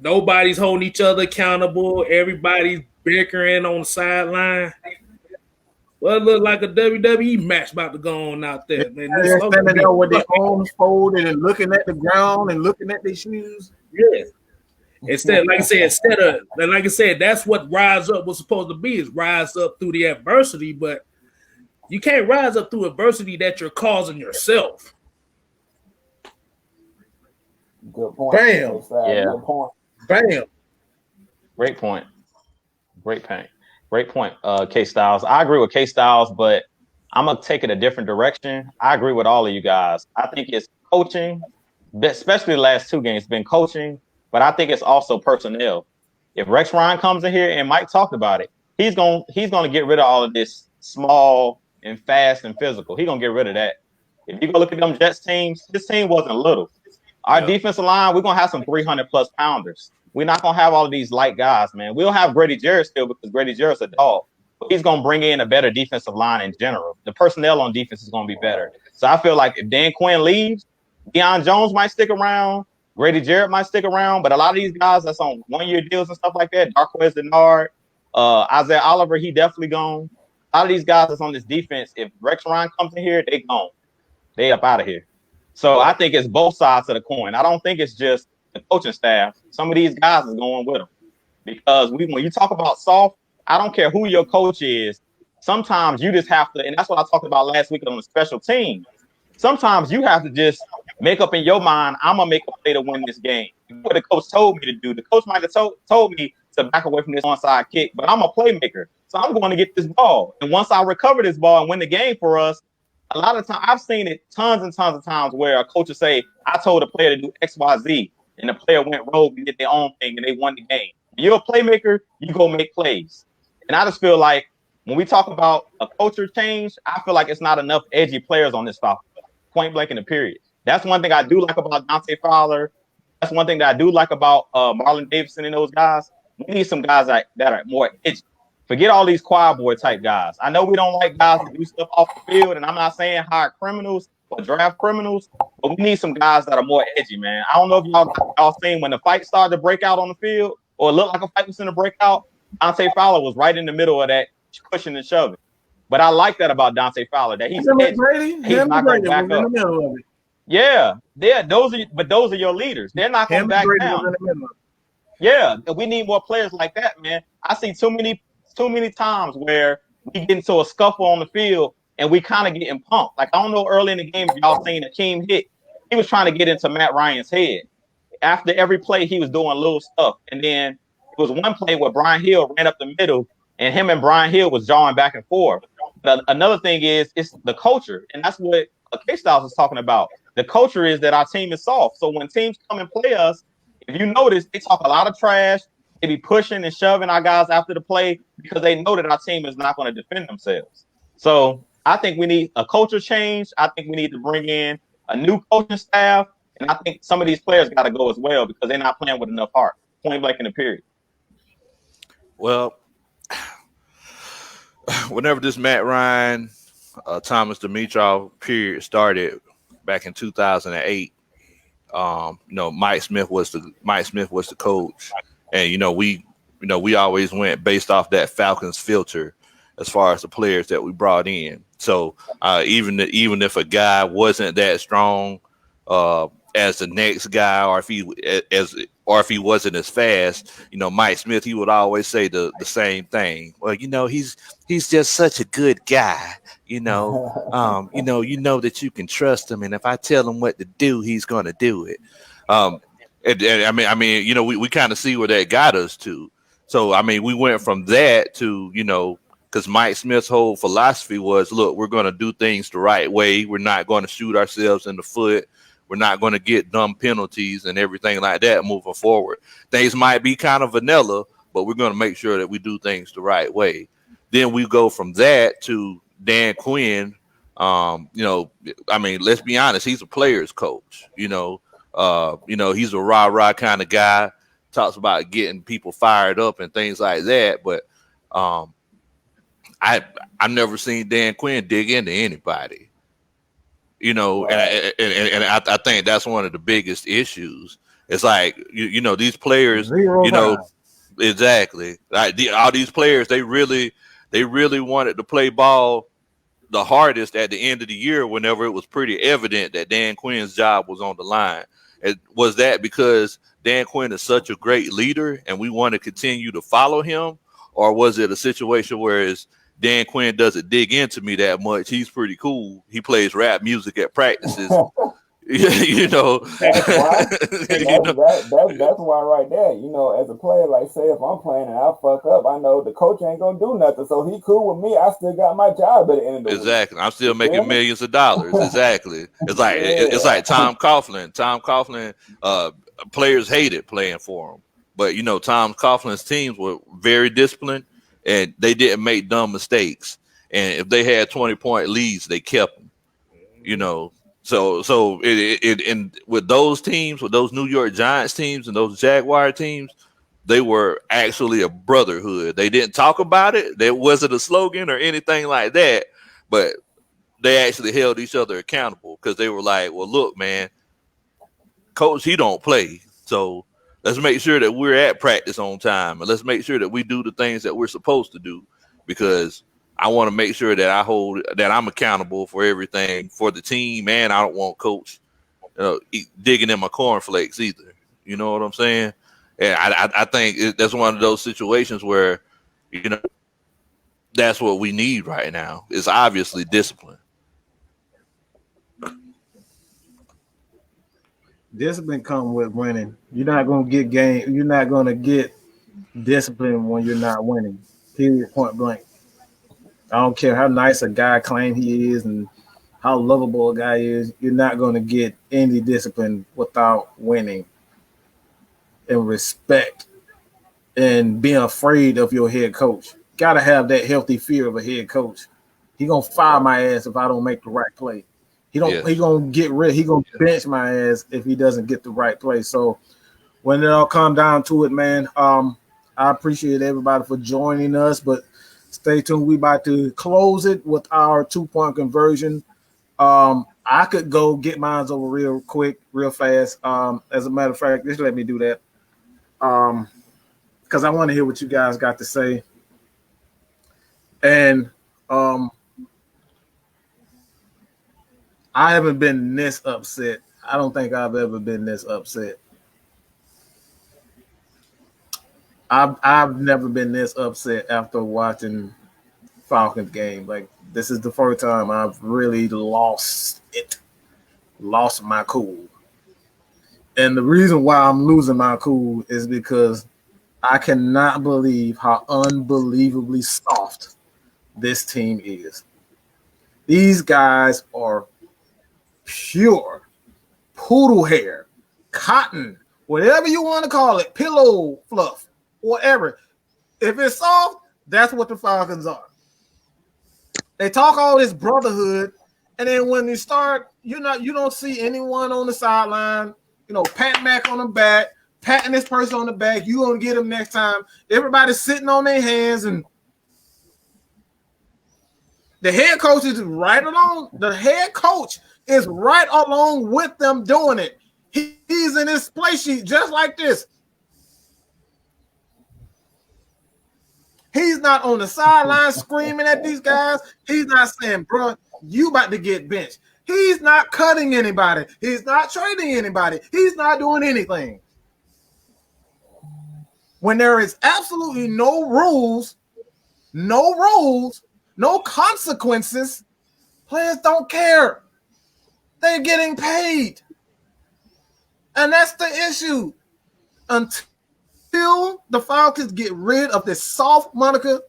Nobody's holding each other accountable. Everybody's bickering on the sideline. Well, it looked like a WWE match about to go on out there, man. They're standing there with their arms folded and looking at the ground and looking at their shoes. Yeah. Instead, like I said, that's what rise up was supposed to be, is rise up through the adversity, but you can't rise up through adversity that you're causing yourself. Good point. Bam. Yeah. Good point. Bam. Great point. Great point, K Styles. I agree with K Styles, but I'm gonna take it a different direction. I agree with all of you guys. I think it's coaching, especially the last 2 games, been coaching, but I think it's also personnel. If Rex Ryan comes in here, and Mike talked about it, he's gonna get rid of all of this small and fast and physical. He's gonna get rid of that. If you go look at them Jets teams, this team wasn't little. Our defensive line, we're gonna have some 300+ pounders. We're not gonna have all of these light guys, man. We'll have Grady Jarrett still because Grady Jarrett's a dog. But he's gonna bring in a better defensive line in general. The personnel on defense is gonna be better. So I feel like if Dan Quinn leaves, Deion Jones might stick around, Grady Jarrett might stick around, but a lot of these guys that's on 1-year deals and stuff like that, Darquez Denard, Isaiah Oliver, he definitely gone. A lot of these guys that's on this defense, if Rex Ryan comes in here, they gone. They up out of here. So I think it's both sides of the coin. I don't think it's just the coaching staff. Some of these guys is going with them because when you talk about soft, I don't care who your coach is. Sometimes you just have to, and that's what I talked about last week on the special team. Sometimes you have to just make up in your mind, I'm gonna make a play to win this game. What the coach told me to do. The coach might have told me to back away from this onside kick, but I'm a playmaker, so I'm going to get this ball. And once I recover this ball and win the game for us, a lot of times I've seen it tons and tons of times where a coach will say, I told a player to do X, Y, Z, and the player went rogue and did their own thing and they won the game. If you're a playmaker, you go make plays. And I just feel like when we talk about a culture change, I feel like it's not enough edgy players on this Falcons, point blank in the period. That's one thing I do like about Dante Fowler. That's one thing that I do like about Marlon Davidson and those guys. We need some guys that are more edgy. Forget all these choir boy type guys. I know we don't like guys that do stuff off the field, and I'm not saying hire criminals or draft criminals, but we need some guys that are more edgy, man. I don't know if y'all seen when the fight started to break out on the field, or it looked like a fight was going to break out. Dante Fowler was right in the middle of that, pushing and shoving. But I like that about Dante Fowler, that he's edgy. He's not going to back up. Yeah, those are your leaders. They're not going to back down. Yeah, we need more players like that, man. I see too many times where we get into a scuffle on the field and we kind of getting pumped. Like, I don't know, early in the game, if y'all seen Akeem hit, he was trying to get into Matt Ryan's head. After every play, he was doing little stuff. And then it was one play where Brian Hill ran up the middle and him and Brian Hill was jawing back and forth. But another thing is, it's the culture. And that's what K-Styles was talking about. The culture is that our team is soft. So when teams come and play us, if you notice, they talk a lot of trash. They be pushing and shoving our guys after the play because they know that our team is not going to defend themselves. So I think we need a culture change. I think we need to bring in a new coaching staff. And I think some of these players got to go as well because they're not playing with enough heart. Point blank in the period. Well, whenever this Matt Ryan, Thomas Dimitrov period started back in 2008, Mike Smith was the coach. And we always went based off that Falcons filter as far as the players that we brought in. So even if a guy wasn't that strong as the next guy, or if he wasn't as fast, Mike Smith, he would always say the same thing. Well, he's just such a good guy. You know that you can trust him, and if I tell him what to do, he's going to do it. We kind of see where that got us to. So, we went from that to, because Mike Smith's whole philosophy was, look, we're going to do things the right way. We're not going to shoot ourselves in the foot. We're not going to get dumb penalties and everything like that moving forward. Things might be kind of vanilla, but we're going to make sure that we do things the right way. Then we go from that to Dan Quinn. Let's be honest, he's a player's coach, he's a rah-rah kind of guy, talks about getting people fired up and things like that. But I've never seen Dan Quinn dig into anybody, and I think that's one of the biggest issues. It's like you know these players, Zero you know time. exactly. Like all these players, they really wanted to play ball the hardest at the end of the year whenever it was pretty evident that Dan Quinn's job was on the line. Was that because Dan Quinn is such a great leader and we want to continue to follow him? Or was it a situation where Dan Quinn doesn't dig into me that much? He's pretty cool. He plays rap music at practices. you know. That's why. You know? That's why right there. You know, as a player, like say if I'm playing and I fuck up, I know the coach ain't gonna do nothing. So he cool with me. I still got my job at the end of the week. Exactly. I'm still making millions of dollars. Exactly. It's like it's like Tom Coughlin. Tom Coughlin, players hated playing for him. But you know, Tom Coughlin's teams were very disciplined and they didn't make dumb mistakes. And if they had 20-point leads, they kept them. You know. So and with those teams, with those New York Giants teams and those Jaguar teams, they were actually a brotherhood. They didn't talk about it. There wasn't a slogan or anything like that, but they actually held each other accountable because they were like, well, look, man, coach, he don't play. So let's make sure that we're at practice on time. And let's make sure that we do the things that we're supposed to do because I want to make sure that I'm accountable for everything for the team, and I don't want coach digging in my cornflakes either. You know what I'm saying? And I think that's one of those situations where, you know, that's what we need right now. It's obviously discipline. Discipline comes with winning. You're not gonna get game. You're not gonna get discipline when you're not winning. Period. Point blank. I don't care how nice a guy claim he is and how lovable a guy is. You're not going to get any discipline without winning and respect and being afraid of your head coach. Got to have that healthy fear of a head coach. He gonna fire my ass if I don't make the right play. He gonna get rid. He gonna bench my ass if he doesn't get the right play. So when it all come down to it, man, I appreciate everybody for joining us, but stay tuned. We about to close it with our 2-point conversion. I could go get mine over real quick, real fast. As a matter of fact, just let me do that. Because I want to hear what you guys got to say. And I haven't been this upset. I don't think I've ever been this upset. I've never been this upset after watching Falcons game. Like, this is the first time I've really lost my cool. And the reason why I'm losing my cool is because I cannot believe how unbelievably soft this team is. These guys are pure poodle hair, cotton, whatever you want to call it, pillow fluff. Whatever. If it's soft, that's what the Falcons are. They talk all this brotherhood, and then when you start, you don't see anyone on the sideline, pat Mac on the back, patting this person on the back. You gonna get him next time. Everybody's sitting on their hands, and the head coach is right along. The head coach is right along with them doing it. He's in his play sheet just like this. He's not on the sideline screaming at these guys. He's not saying, bro, you about to get benched. He's not cutting anybody. He's not trading anybody. He's not doing anything. When there is absolutely no rules, no consequences, players don't care. They're getting paid. And that's the issue. Until the Falcons get rid of this soft moniker,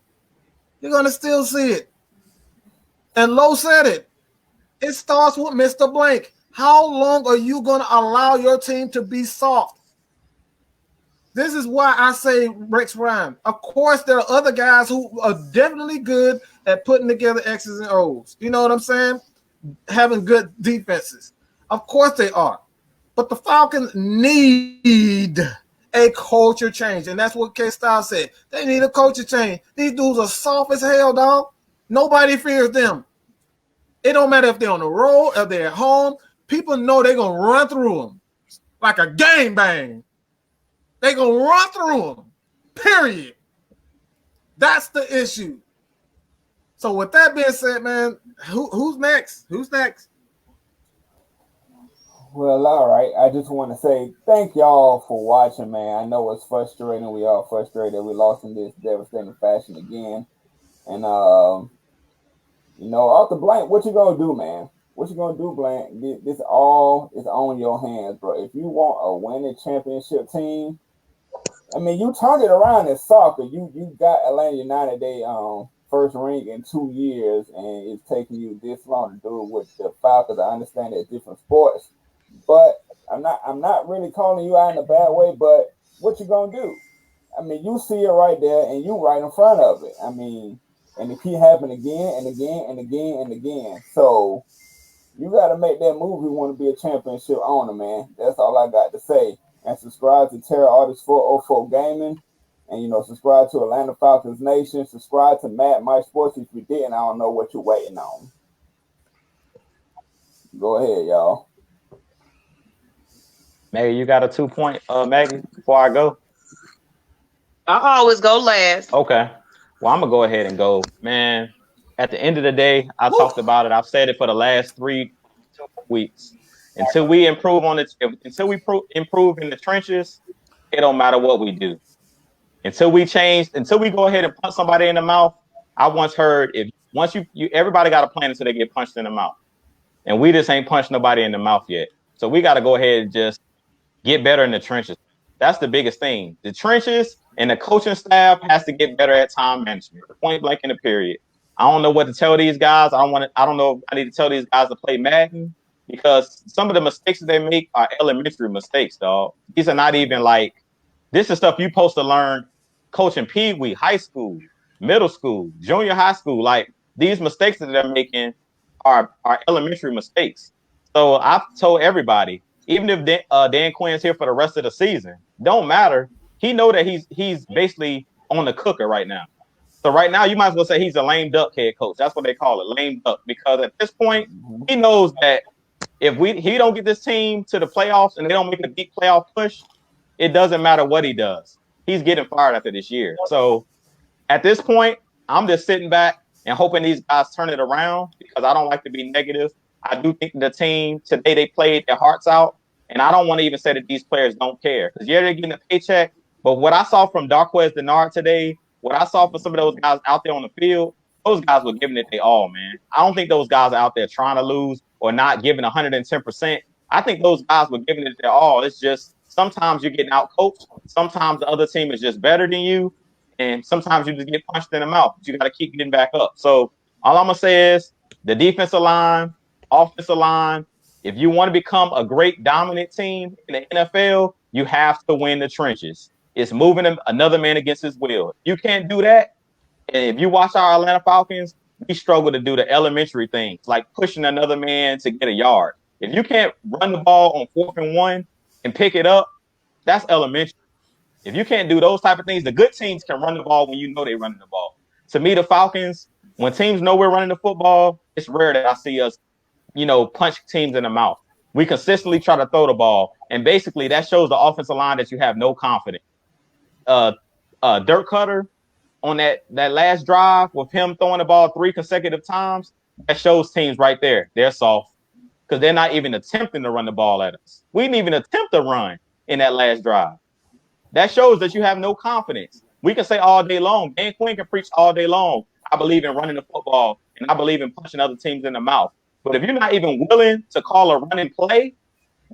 you're going to still see it. And Lowe said it. It starts with Mr. Blank. How long are you going to allow your team to be soft? This is why I say Rex Ryan. Of course, there are other guys who are definitely good at putting together X's and O's. You know what I'm saying? Having good defenses. Of course they are. But the Falcons need a culture change. And that's what K-Style said. They need a culture change. These dudes are soft as hell, dog. Nobody fears them. It don't matter if they're on the road, if they're at home. People know they're going to run through them. like a gangbang. They gonna run through them. Period. That's the issue. So with that being said, man, who's next? Who's next? Well, all right. I just want to say thank y'all for watching, man. I know it's frustrating. We all frustrated. We lost in this devastating fashion again. And off the blank, what you gonna do, man? What you gonna do, blank? This all is on your hands, bro. If you want a winning championship team, I mean, you turned it around in soccer. You got Atlanta United they first ring in 2 years, and it's taking you this long to do it with the Falcons. I understand they're different sports, but I'm not really calling you out in a bad way. But what you gonna do? I mean, you see it right there, and you right in front of it. I mean, and it keep happening again and again and again and again. So you got to make that move. You want to be a championship owner, man. That's all I got to say. And subscribe to Terror Artist 404 Gaming. And, subscribe to Atlanta Falcons Nation. Subscribe to Matt My Sports. If you didn't, I don't know what you're waiting on. Go ahead, y'all. Maggie, you got a 2-point, Maggie, before I go? I always go last. Okay. Well, I'm going to go ahead and go. Man, at the end of the day, I talked about it. I've said it for the last 2 weeks. Until we improve improve in the trenches, it don't matter what we do. Until we go ahead and punch somebody in the mouth. I once heard everybody got a plan until they get punched in the mouth. And we just ain't punched nobody in the mouth yet. So we got to go ahead and just get better in the trenches. That's the biggest thing. The trenches and the coaching staff has to get better at time management. Point blank in the period. I don't know what to tell these guys. I don't know if I need to tell these guys to play Madden, because some of the mistakes that they make are elementary mistakes, dog. These are not even this is stuff you're supposed to learn coaching Pee Wee, high school, middle school, junior high school. These mistakes that they're making are elementary mistakes. So I've told everybody, even if Dan Quinn's here for the rest of the season, don't matter. He know that he's basically on the cooker right now. So right now, you might as well say he's a lame duck head coach. That's what they call it, lame duck. Because at this point, he knows that if he don't get this team to the playoffs and they don't make a deep playoff push, it doesn't matter what he does. He's getting fired after this year. So at this point, I'm just sitting back and hoping these guys turn it around, because I don't like to be negative. I do think the team today, they played their hearts out. And I don't want to even say that these players don't care, because they're getting a paycheck. But what I saw from Darquez Denard today, what I saw from some of those guys out there on the field, those guys were giving it their all, man. I don't think those guys are out there trying to lose or not giving 110%. I think those guys were giving it their all. It's just sometimes you're getting out coached. Sometimes the other team is just better than you. And sometimes you just get punched in the mouth. But you got to keep getting back up. So all I'm going to say is the defensive line, offensive line, if you want to become a great dominant team in the NFL, you have to win the trenches. It's moving another man against his will. You can't do that. And if you watch our Atlanta Falcons, we struggle to do the elementary things, like pushing another man to get a yard. If you can't run the ball on 4th and 1 and pick it up, that's elementary. If you can't do those type of things, the good teams can run the ball when you know they're running the ball. To me, the Falcons, when teams know we're running the football, it's rare that I see us, punch teams in the mouth. We consistently try to throw the ball, and basically that shows the offensive line that you have no confidence. Dirk Cutter on that last drive with him throwing the ball 3 consecutive times, that shows teams right there they're soft, because they're not even attempting to run the ball at us. We didn't even attempt to run in that last drive. That shows that you have no confidence. We can say all day long, Dan Quinn can preach all day long, I believe in running the football and I believe in punching other teams in the mouth. But if you're not even willing to call a running play,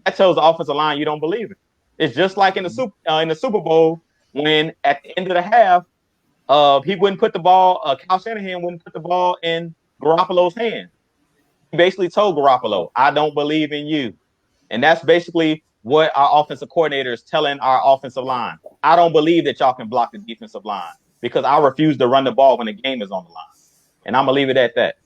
that tells the offensive line you don't believe it. It's just like in the Super Bowl, when at the end of the half, he wouldn't put the ball, Kyle Shanahan wouldn't put the ball in Garoppolo's hand. He basically told Garoppolo, I don't believe in you. And that's basically what our offensive coordinator is telling our offensive line. I don't believe that y'all can block the defensive line, because I refuse to run the ball when the game is on the line. And I'm going to leave it at that.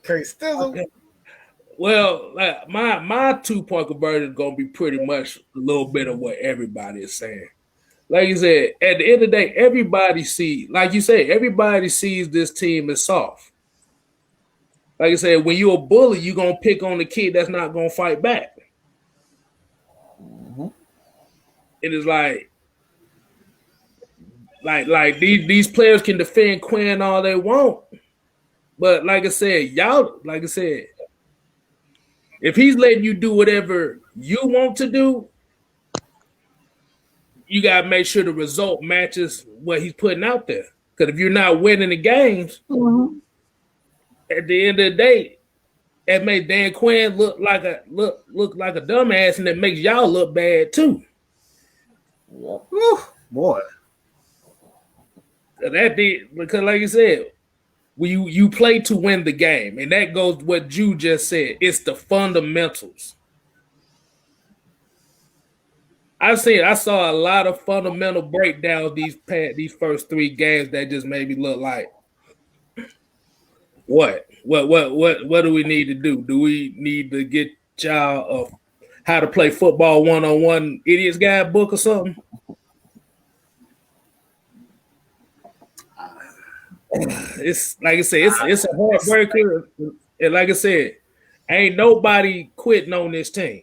Okay, Stizzle. Okay. Well, my 2-point conversion is going to be pretty much a little bit of what everybody is saying. Like you said, at the end of the day, everybody sees this team as soft. Like I said, when you're a bully, you're gonna pick on the kid that's not gonna fight back. Mm-hmm. It is like these players can defend Quinn all they want, but like I said, if he's letting you do whatever you want to do, you gotta make sure the result matches what he's putting out there. Because if you're not winning the games, at the end of the day, it makes Dan Quinn look like a dumbass, and it makes y'all look bad too. Yep. Whew, boy. Because like you said, when you play to win the game, and that goes what you just said. It's the fundamentals. I saw a lot of fundamental breakdowns these first 3 games that just made me look like, what do we need to do? Do we need to get y'all how to play football 1-on-1 idiots guide book or something? It's like I said, it's a heartbreaker, and like I said, ain't nobody quitting on this team.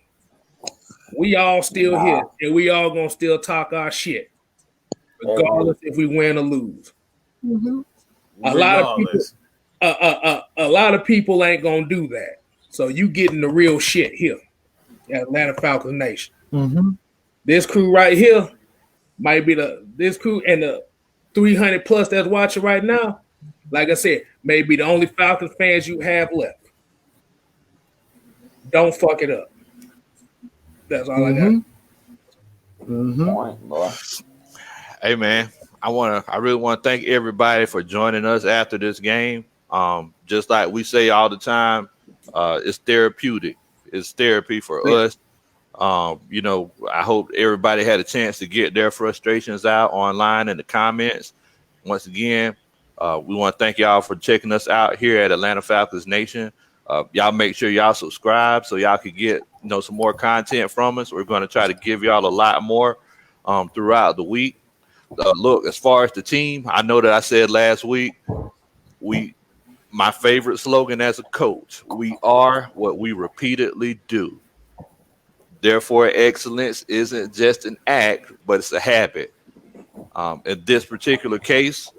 We all still here, and we all gonna still talk our shit, regardless if we win or lose. Mm-hmm. A lot of people ain't gonna do that. So you getting the real shit here at Atlanta Falcons Nation. Mm-hmm. This crew right here might be this crew and the 300 plus that's watching right now. Like I said, may be the only Falcons fans you have left. Don't fuck it up. That's all I got. Mm-hmm. Point, boy. Hey man, I really want to thank everybody for joining us after this game. Just like we say all the time, it's therapeutic. It's therapy for us. I hope everybody had a chance to get their frustrations out online in the comments. Once again, we want to thank y'all for checking us out here at Atlanta Falcons Nation. Y'all make sure y'all subscribe so y'all can get some more content from us. We're going to try to give y'all a lot more throughout the week. Look, as far as the team, I know that I said last week, my favorite slogan as a coach, we are what we repeatedly do. Therefore, excellence isn't just an act, but it's a habit. In this particular case,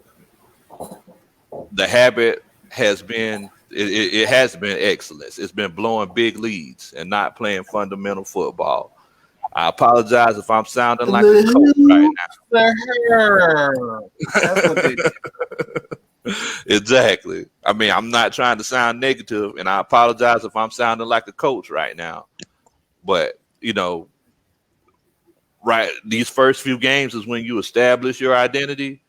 the habit has been it has been excellence. It's been blowing big leads and not playing fundamental football. I apologize if I'm sounding like a coach right now. That's what they did. Exactly. I mean, I'm not trying to sound negative, and I apologize if I'm sounding like a coach right now. But, right, these first few games is when you establish your identity,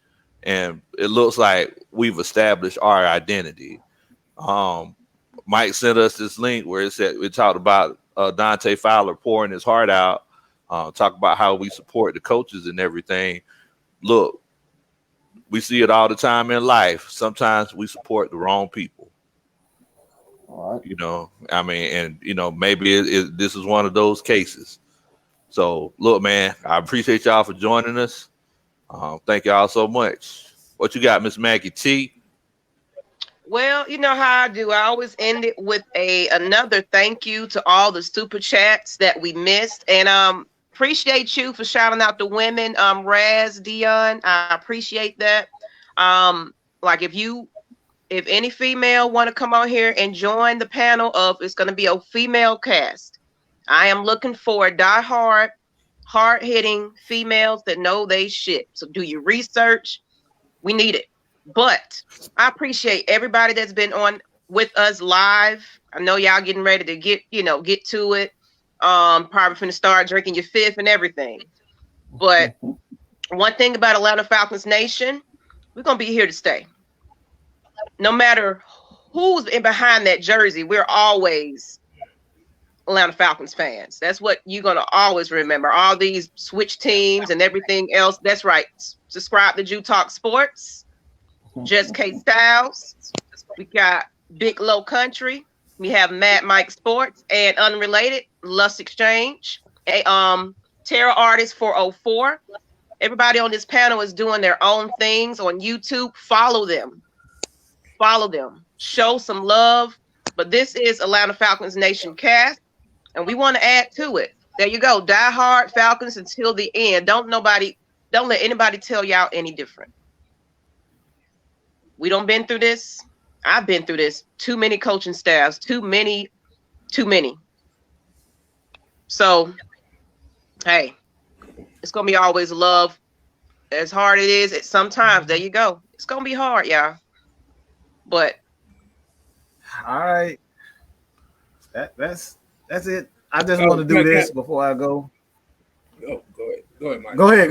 and it looks like we've established our identity. Mike sent us this link where it talked about Dante Fowler pouring his heart out, talk about how we support the coaches and everything. Look, we see it all the time in life. Sometimes we support the wrong people. All right. Maybe this is one of those cases. So, look, man, I appreciate y'all for joining us. Thank y'all so much. What you got, Miss Maggie T? Well, you know how I do. I always end it with another thank you to all the super chats that we missed. And appreciate you for shouting out the women, Raz, Dion. I appreciate that. Like if any female want to come on here and join the panel it's going to be a female cast. I am looking for diehard, hard-hitting females that know they shit. So do your research. We need it. But I appreciate everybody that's been on with us live. I know y'all getting ready to get to it. Probably finna start drinking your fifth and everything. But one thing about Atlanta Falcons Nation, we're going to be here to stay. No matter who's in behind that jersey, we're always Atlanta Falcons fans. That's what you're going to always remember. All these switch teams and everything else. That's right. Subscribe to Jew Talk Sports. Just K Styles. We got Big Low Country. We have Mad Mike Sports and Unrelated Lust Exchange. Terror Artist 404. Everybody on this panel is doing their own things on YouTube. Follow them. Show some love. But this is Atlanta Falcons Nation cast, and we want to add to it. There you go. Die hard Falcons until the end. Don't let anybody tell y'all any different. We don't been through this. I've been through this. Too many coaching staffs. Too many. So, hey, it's gonna be always love. As hard it is, sometimes there you go. It's gonna be hard, y'all. But all right, that's it. I just want to do this before I go. Oh, go ahead, Mike. Go ahead.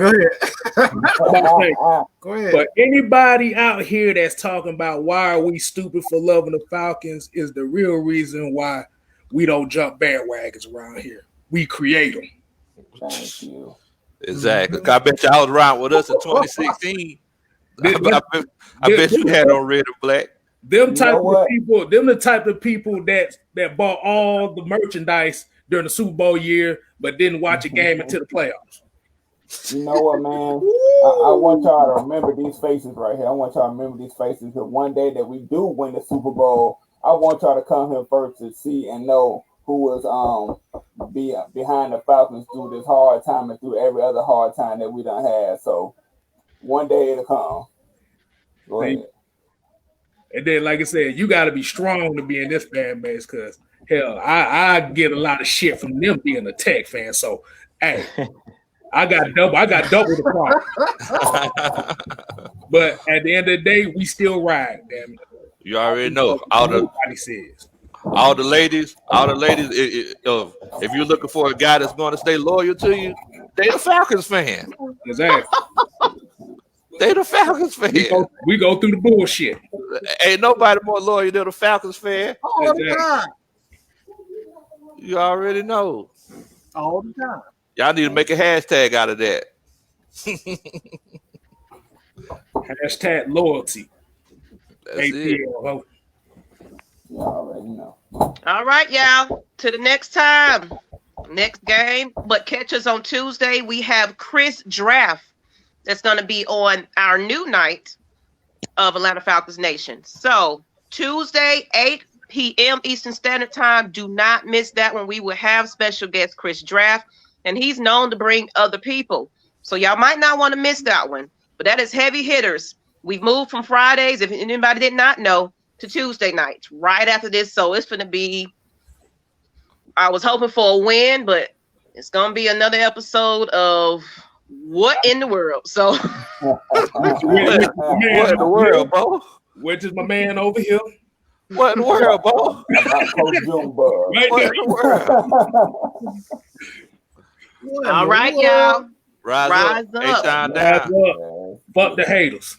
Go ahead. But anybody out here that's talking about why are we stupid for loving the Falcons is the real reason why we don't jump bandwagons around here. We create them. Thank you. Exactly. I bet y'all was around with us in 2016. I bet you had on red and black. Them the type of people that bought all the merchandise during the Super Bowl year, but didn't watch a game until the playoffs. You know what, man? I want y'all to remember these faces right here. I want y'all to remember these faces because one day that we do win the Super Bowl, I want y'all to come here first to see and know who was behind the Falcons through this hard time and through every other hard time that we done had. So one day it'll come. Go ahead. And then, like I said, you got to be strong to be in this fan base because, hell, I get a lot of shit from them being a Tech fan. So, hey, I got double the problem. But at the end of the day, we still ride, damn it. You already know. All the ladies, if you're looking for a guy that's going to stay loyal to you, they the Falcons fan. Exactly. They the Falcons fan. We go through the bullshit. Ain't nobody more loyal than the Falcons fan. All the time. You already know. All the time. Y'all need to make a hashtag out of that. Hashtag loyalty. That's it. You already know. all right, y'all. To the next time. Next game. But catch us on Tuesday. We have Chris Draft. That's going to be on our new night of Atlanta Falcons Nation. So Tuesday, 8 p.m. Eastern Standard Time. Do not miss that one. We will have special guest Chris Draft, and he's known to bring other people. So y'all might not want to miss that one. But that is heavy hitters. We've moved from Fridays, if anybody did not know, to Tuesday nights right after this. So it's going to be, I was hoping for a win, but it's going to be another episode of what in the world? So What in the world, bro? Which is my man over here. What in the world, bro? Right all right, y'all. Rise up. Rise up. Down. Fuck the haters.